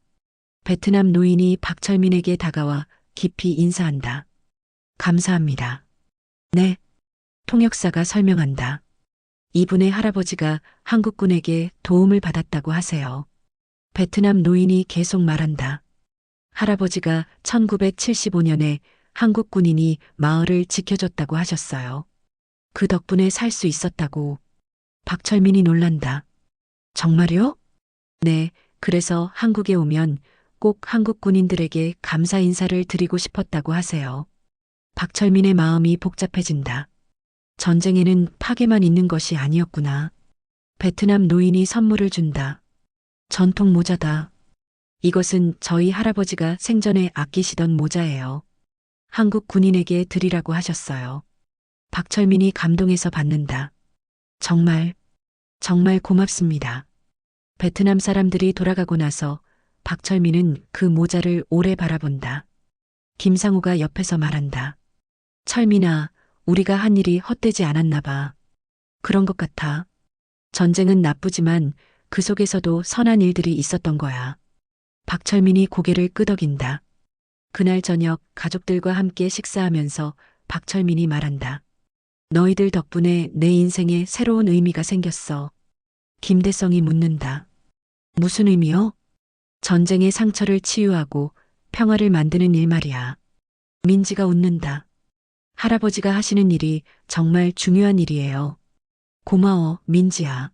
베트남 노인이 박철민에게 다가와 깊이 인사한다. 감사합니다. 네. 통역사가 설명한다. 이분의 할아버지가 한국군에게 도움을 받았다고 하세요. 베트남 노인이 계속 말한다. 할아버지가 1975년에 한국 군인이 마을을 지켜줬다고 하셨어요. 그 덕분에 살 수 있었다고. 박철민이 놀란다. 정말요? 네, 그래서 한국에 오면 꼭 한국 군인들에게 감사 인사를 드리고 싶었다고 하세요. 박철민의 마음이 복잡해진다. 전쟁에는 파괴만 있는 것이 아니었구나. 베트남 노인이 선물을 준다. 전통 모자다. 이것은 저희 할아버지가 생전에 아끼시던 모자예요. 한국 군인에게 드리라고 하셨어요. 박철민이 감동해서 받는다. 정말 고맙습니다. 베트남 사람들이 돌아가고 나서 박철민은 그 모자를 오래 바라본다. 김상우가 옆에서 말한다. 철민아, 우리가 한 일이 헛되지 않았나 봐. 그런 것 같아. 전쟁은 나쁘지만 그 속에서도 선한 일들이 있었던 거야. 박철민이 고개를 끄덕인다. 그날 저녁 가족들과 함께 식사하면서 박철민이 말한다. 너희들 덕분에 내 인생에 새로운 의미가 생겼어. 김대성이 묻는다. 무슨 의미요? 전쟁의 상처를 치유하고 평화를 만드는 일 말이야. 민지가 웃는다. 할아버지가 하시는 일이 정말 중요한 일이에요. 고마워, 민지야.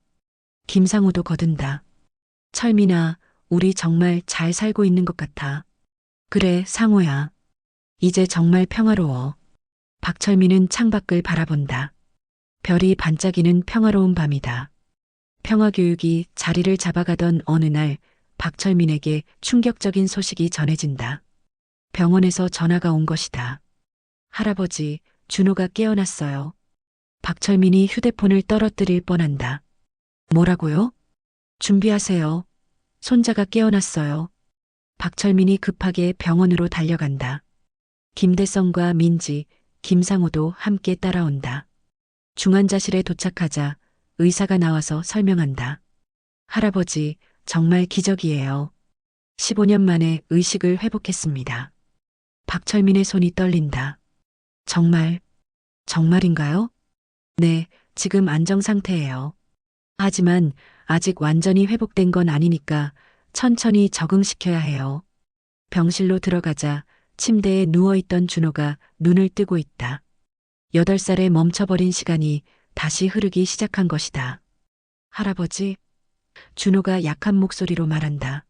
김상우도 거둔다. 철민아, 우리 정말 잘 살고 있는 것 같아. 그래, 상우야. 이제 정말 평화로워. 박철민은 창밖을 바라본다. 별이 반짝이는 평화로운 밤이다. 평화교육이 자리를 잡아가던 어느 날 박철민에게 충격적인 소식이 전해진다. 병원에서 전화가 온 것이다. 할아버지, 준호가 깨어났어요. 박철민이 휴대폰을 떨어뜨릴 뻔한다. 뭐라고요? 준비하세요. 손자가 깨어났어요. 박철민이 급하게 병원으로 달려간다. 김대성과 민지, 김상우도 함께 따라온다. 중환자실에 도착하자 의사가 나와서 설명한다. 할아버지, 정말 기적이에요. 15년 만에 의식을 회복했습니다. 박철민의 손이 떨린다. 정말인가요? 네, 지금 안정 상태예요. 하지만 아직 완전히 회복된 건 아니니까 천천히 적응시켜야 해요. 병실로 들어가자 침대에 누워있던 준호가 눈을 뜨고 있다. 8살에 멈춰버린 시간이 다시 흐르기 시작한 것이다. 할아버지, 준호가 약한 목소리로 말한다.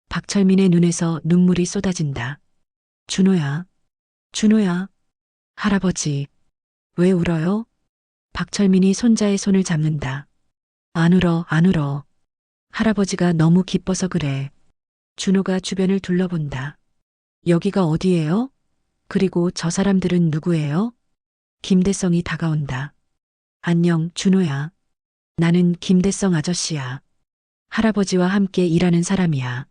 박철민의 눈에서 눈물이 쏟아진다. 준호야, 준호야. 할아버지, 왜 울어요? 박철민이 손자의 손을 잡는다. 안 울어, 안 울어. 할아버지가 너무 기뻐서 그래. 준호가 주변을 둘러본다. 여기가 어디예요? 그리고 저 사람들은 누구예요? 김대성이 다가온다. 안녕, 준호야. 나는 김대성 아저씨야. 할아버지와 함께 일하는 사람이야.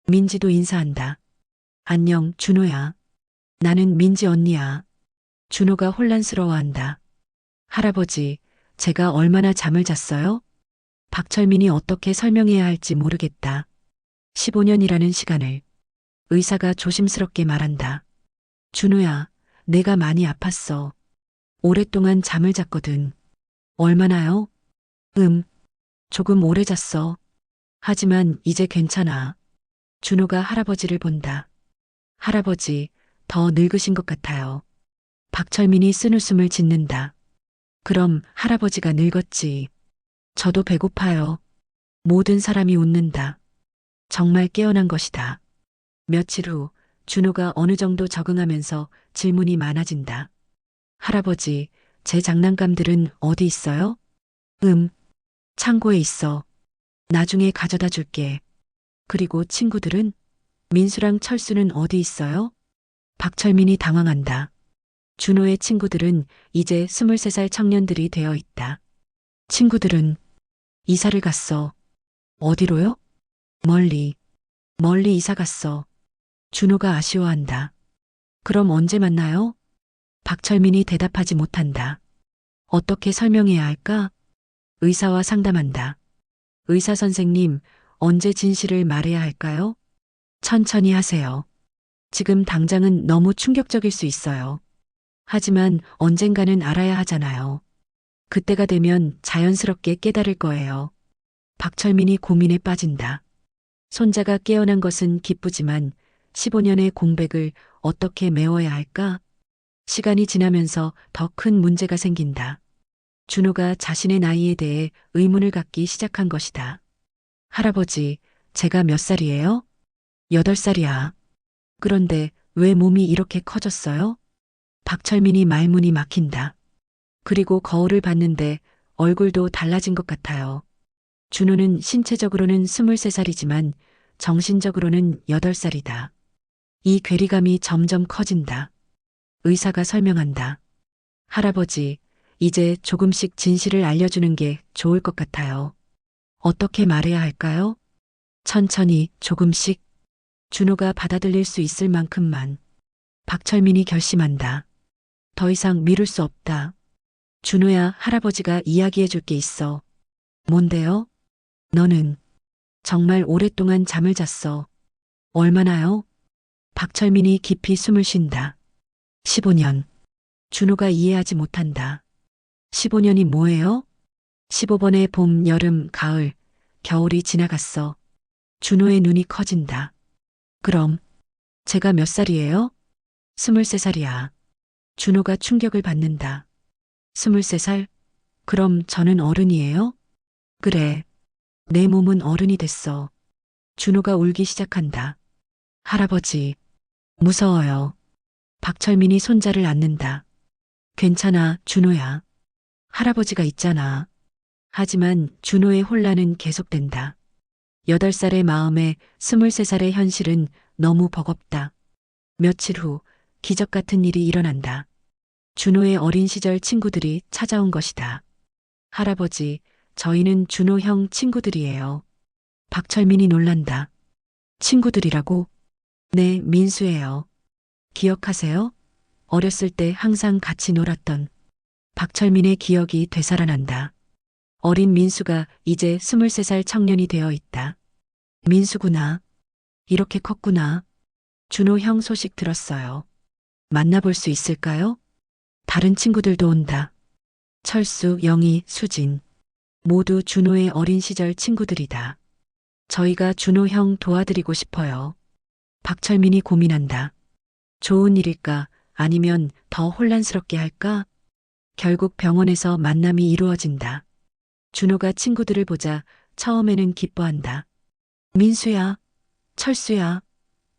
민지도 인사한다. 안녕, 준호야. 나는 민지 언니야. 준호가 혼란스러워한다. 할아버지, 제가 얼마나 잠을 잤어요? 박철민이 어떻게 설명해야 할지 모르겠다. 15년이라는 시간을. 의사가 조심스럽게 말한다. 준호야, 내가 많이 아팠어. 오랫동안 잠을 잤거든. 얼마나요? 조금 오래 잤어. 하지만 이제 괜찮아. 준호가 할아버지를 본다. 할아버지, 더 늙으신 것 같아요. 박철민이 쓴웃음을 짓는다. 그럼 할아버지가 늙었지. 저도 배고파요. 모든 사람이 웃는다. 정말 깨어난 것이다. 며칠 후 준호가 어느 정도 적응하면서 질문이 많아진다. 할아버지, 제 장난감들은 어디 있어요? 창고에 있어. 나중에 가져다 줄게. 그리고 친구들은? 민수랑 철수는 어디 있어요? 박철민이 당황한다. 준호의 친구들은 이제 23살 청년들이 되어 있다. 친구들은 이사를 갔어. 어디로요? 멀리 이사 갔어. 준호가 아쉬워한다. 그럼 언제 만나요? 박철민이 대답하지 못한다. 어떻게 설명해야 할까? 의사와 상담한다. 의사 선생님, 언제 진실을 말해야 할까요? 천천히 하세요. 지금 당장은 너무 충격적일 수 있어요. 하지만 언젠가는 알아야 하잖아요. 그때가 되면 자연스럽게 깨달을 거예요. 박철민이 고민에 빠진다. 손자가 깨어난 것은 기쁘지만 15년의 공백을 어떻게 메워야 할까? 시간이 지나면서 더 큰 문제가 생긴다. 준호가 자신의 나이에 대해 의문을 갖기 시작한 것이다. 할아버지, 제가 몇 살이에요? 8살이야. 그런데 왜 몸이 이렇게 커졌어요? 박철민이 말문이 막힌다. 그리고 거울을 봤는데 얼굴도 달라진 것 같아요. 준호는 신체적으로는 23살이지만 정신적으로는 8살이다. 이 괴리감이 점점 커진다. 의사가 설명한다. 할아버지, 이제 조금씩 진실을 알려주는 게 좋을 것 같아요. 어떻게 말해야 할까요? 천천히, 조금씩. 준호가 받아들일 수 있을 만큼만. 박철민이 결심한다. 더 이상 미룰 수 없다. 준호야, 할아버지가 이야기해 줄 게 있어. 뭔데요? 너는 정말 오랫동안 잠을 잤어. 얼마나요? 박철민이 깊이 숨을 쉰다. 15년. 준호가 이해하지 못한다. 15년이 뭐예요? 15번의 봄, 여름, 가을, 겨울이 지나갔어. 준호의 눈이 커진다. 그럼 제가 몇 살이에요? 23살이야. 준호가 충격을 받는다. 23살? 그럼 저는 어른이에요? 그래. 내 몸은 어른이 됐어. 준호가 울기 시작한다. 할아버지, 무서워요. 박철민이 손자를 안는다. 괜찮아, 준호야. 할아버지가 있잖아. 하지만 준호의 혼란은 계속된다. 8살의 마음에 23살의 현실은 너무 버겁다. 며칠 후 기적 같은 일이 일어난다. 준호의 어린 시절 친구들이 찾아온 것이다. 할아버지, 저희는 준호 형 친구들이에요. 박철민이 놀란다. 친구들이라고? 네, 민수예요. 기억하세요? 어렸을 때 항상 같이 놀았던. 박철민의 기억이 되살아난다. 어린 민수가 이제 23살 청년이 되어 있다. 민수구나. 이렇게 컸구나. 준호 형 소식 들었어요. 만나볼 수 있을까요? 다른 친구들도 온다. 철수, 영희, 수진. 모두 준호의 어린 시절 친구들이다. 저희가 준호 형 도와드리고 싶어요. 박철민이 고민한다. 좋은 일일까? 아니면 더 혼란스럽게 할까? 결국 병원에서 만남이 이루어진다. 준호가 친구들을 보자 처음에는 기뻐한다. 민수야, 철수야,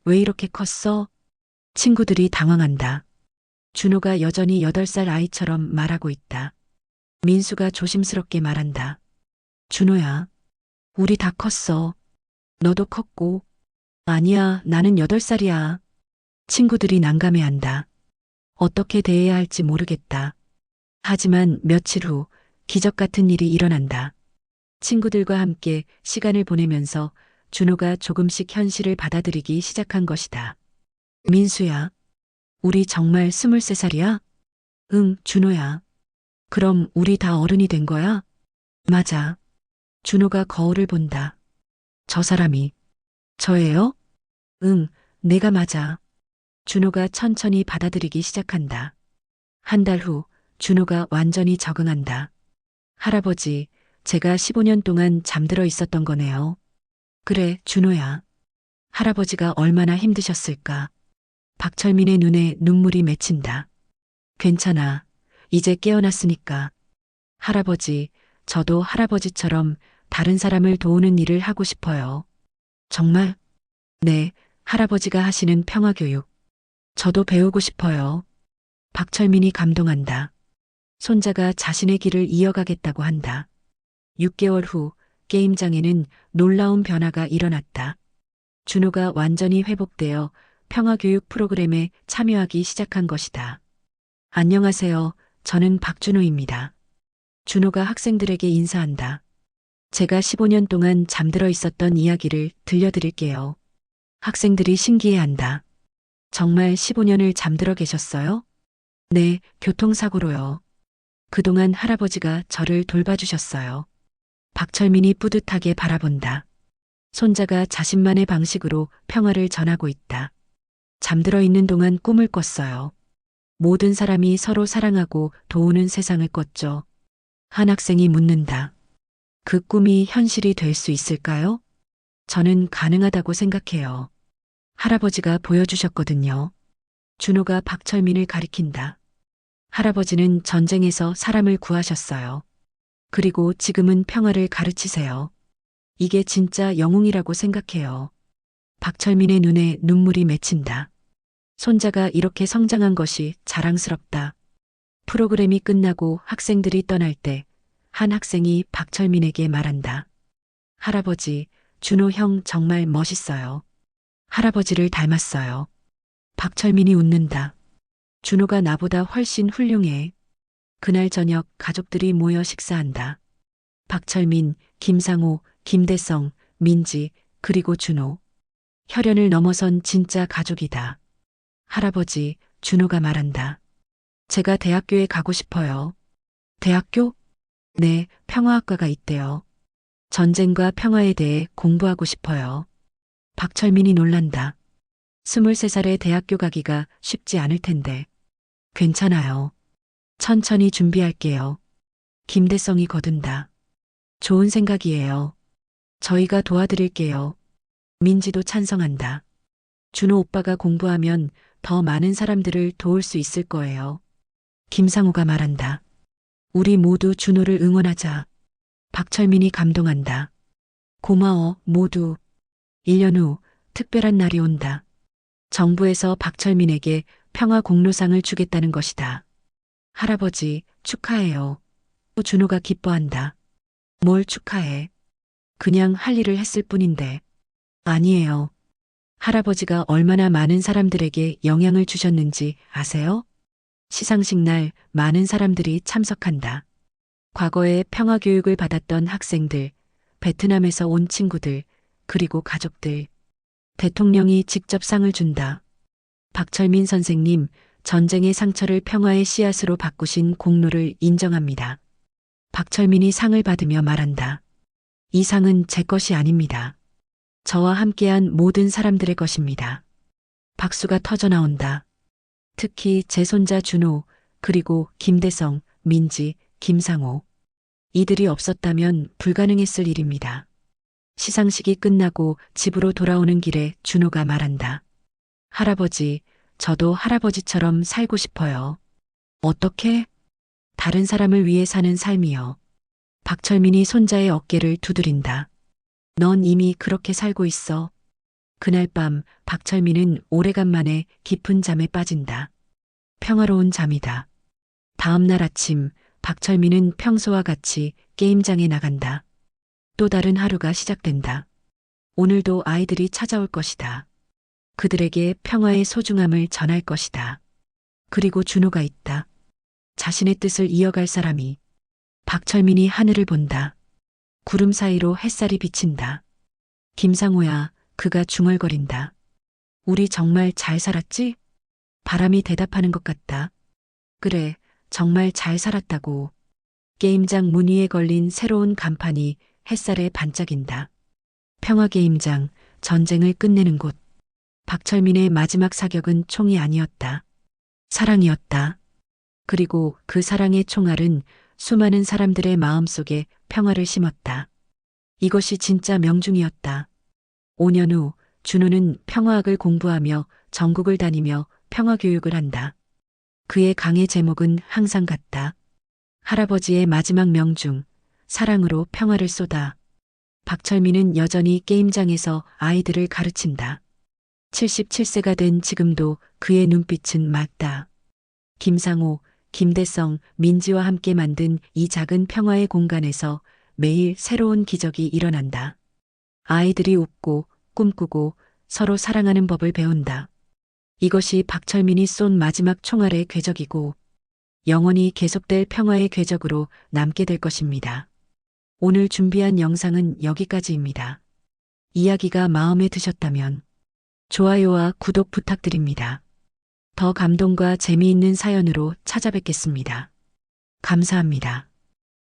왜 이렇게 컸어? 친구들이 당황한다. 준호가 여전히 8살 아이처럼 말하고 있다. 민수가 조심스럽게 말한다. 준호야, 우리 다 컸어. 너도 컸고. 아니야, 나는 8살이야. 친구들이 난감해한다. 어떻게 대해야 할지 모르겠다. 하지만 며칠 후 기적 같은 일이 일어난다. 친구들과 함께 시간을 보내면서 준호가 조금씩 현실을 받아들이기 시작한 것이다. 민수야, 우리 정말 23살이야? 응, 준호야. 그럼 우리 다 어른이 된 거야? 맞아. 준호가 거울을 본다. 저 사람이 저예요? 응, 내가 맞아. 준호가 천천히 받아들이기 시작한다. 한 달 후 준호가 완전히 적응한다. 할아버지, 제가 15년 동안 잠들어 있었던 거네요. 그래, 준호야. 할아버지가 얼마나 힘드셨을까. 박철민의 눈에 눈물이 맺힌다. 괜찮아. 이제 깨어났으니까. 할아버지, 저도 할아버지처럼 다른 사람을 도우는 일을 하고 싶어요. 정말? 네, 할아버지가 하시는 평화교육. 저도 배우고 싶어요. 박철민이 감동한다. 손자가 자신의 길을 이어가겠다고 한다. 6개월 후 게임장에는 놀라운 변화가 일어났다. 준호가 완전히 회복되어 평화교육 프로그램에 참여하기 시작한 것이다. 안녕하세요. 저는 박준호입니다. 준호가 학생들에게 인사한다. 제가 15년 동안 잠들어 있었던 이야기를 들려드릴게요. 학생들이 신기해한다. 정말 15년을 잠들어 계셨어요? 네, 교통사고로요. 그동안 할아버지가 저를 돌봐주셨어요. 박철민이 뿌듯하게 바라본다. 손자가 자신만의 방식으로 평화를 전하고 있다. 잠들어 있는 동안 꿈을 꿨어요. 모든 사람이 서로 사랑하고 도우는 세상을 꿨죠. 한 학생이 묻는다. 그 꿈이 현실이 될 수 있을까요? 저는 가능하다고 생각해요. 할아버지가 보여주셨거든요. 준호가 박철민을 가리킨다. 할아버지는 전쟁에서 사람을 구하셨어요. 그리고 지금은 평화를 가르치세요. 이게 진짜 영웅이라고 생각해요. 박철민의 눈에 눈물이 맺힌다. 손자가 이렇게 성장한 것이 자랑스럽다. 프로그램이 끝나고 학생들이 떠날 때 한 학생이 박철민에게 말한다. 할아버지, 준호 형 정말 멋있어요. 할아버지를 닮았어요. 박철민이 웃는다. 준호가 나보다 훨씬 훌륭해. 그날 저녁 가족들이 모여 식사한다. 박철민, 김상호, 김대성, 민지, 그리고 준호. 혈연을 넘어선 진짜 가족이다. 할아버지, 준호가 말한다. 제가 대학교에 가고 싶어요. 대학교? 네, 평화학과가 있대요. 전쟁과 평화에 대해 공부하고 싶어요. 박철민이 놀란다. 23살에 대학교 가기가 쉽지 않을 텐데. 괜찮아요. 천천히 준비할게요. 김대성이 거둔다. 좋은 생각이에요. 저희가 도와드릴게요. 민지도 찬성한다. 준호 오빠가 공부하면 더 많은 사람들을 도울 수 있을 거예요. 김상우가 말한다. 우리 모두 준호를 응원하자. 박철민이 감동한다. 고마워, 모두. 1년 후 특별한 날이 온다. 정부에서 박철민에게 평화 공로상을 주겠다는 것이다. 할아버지, 축하해요. 준호가 기뻐한다. 뭘 축하해? 그냥 할 일을 했을 뿐인데. 아니에요. 할아버지가 얼마나 많은 사람들에게 영향을 주셨는지 아세요? 시상식 날 많은 사람들이 참석한다. 과거에 평화 교육을 받았던 학생들, 베트남에서 온 친구들, 그리고 가족들. 대통령이 직접 상을 준다. 박철민 선생님, 전쟁의 상처를 평화의 씨앗으로 바꾸신 공로를 인정합니다. 박철민이 상을 받으며 말한다. 이 상은 제 것이 아닙니다. 저와 함께한 모든 사람들의 것입니다. 박수가 터져 나온다. 특히 제 손자 준호, 그리고 김대성, 민지, 김상호. 이들이 없었다면 불가능했을 일입니다. 시상식이 끝나고 집으로 돌아오는 길에 준호가 말한다. 할아버지, 저도 할아버지처럼 살고 싶어요. 어떻게? 다른 사람을 위해 사는 삶이요. 박철민이 손자의 어깨를 두드린다. 넌 이미 그렇게 살고 있어. 그날 밤 박철민은 오래간만에 깊은 잠에 빠진다. 평화로운 잠이다. 다음 날 아침 박철민은 평소와 같이 게임장에 나간다. 또 다른 하루가 시작된다. 오늘도 아이들이 찾아올 것이다. 그들에게 평화의 소중함을 전할 것이다. 그리고 준호가 있다. 자신의 뜻을 이어갈 사람이. 박철민이 하늘을 본다. 구름 사이로 햇살이 비친다. 김상호야, 그가 중얼거린다. 우리 정말 잘 살았지? 바람이 대답하는 것 같다. 그래, 정말 잘 살았다고. 게임장 문 위에 걸린 새로운 간판이 햇살에 반짝인다. 평화게임장, 전쟁을 끝내는 곳. 박철민의 마지막 사격은 총이 아니었다. 사랑이었다. 그리고 그 사랑의 총알은 수많은 사람들의 마음속에 평화를 심었다. 이것이 진짜 명중이었다. 5년 후 준호는 평화학을 공부하며 전국을 다니며 평화교육을 한다. 그의 강의 제목은 항상 같다. 할아버지의 마지막 명중, 사랑으로 평화를 쏟아. 박철민은 여전히 게임장에서 아이들을 가르친다. 77세가 된 지금도 그의 눈빛은 맑다. 김상호, 김대성, 민지와 함께 만든 이 작은 평화의 공간에서 매일 새로운 기적이 일어난다. 아이들이 웃고 꿈꾸고 서로 사랑하는 법을 배운다. 이것이 박철민이 쏜 마지막 총알의 궤적이고 영원히 계속될 평화의 궤적으로 남게 될 것입니다. 오늘 준비한 영상은 여기까지입니다. 이야기가 마음에 드셨다면 좋아요와 구독 부탁드립니다. 더 감동과 재미있는 사연으로 찾아뵙겠습니다. 감사합니다.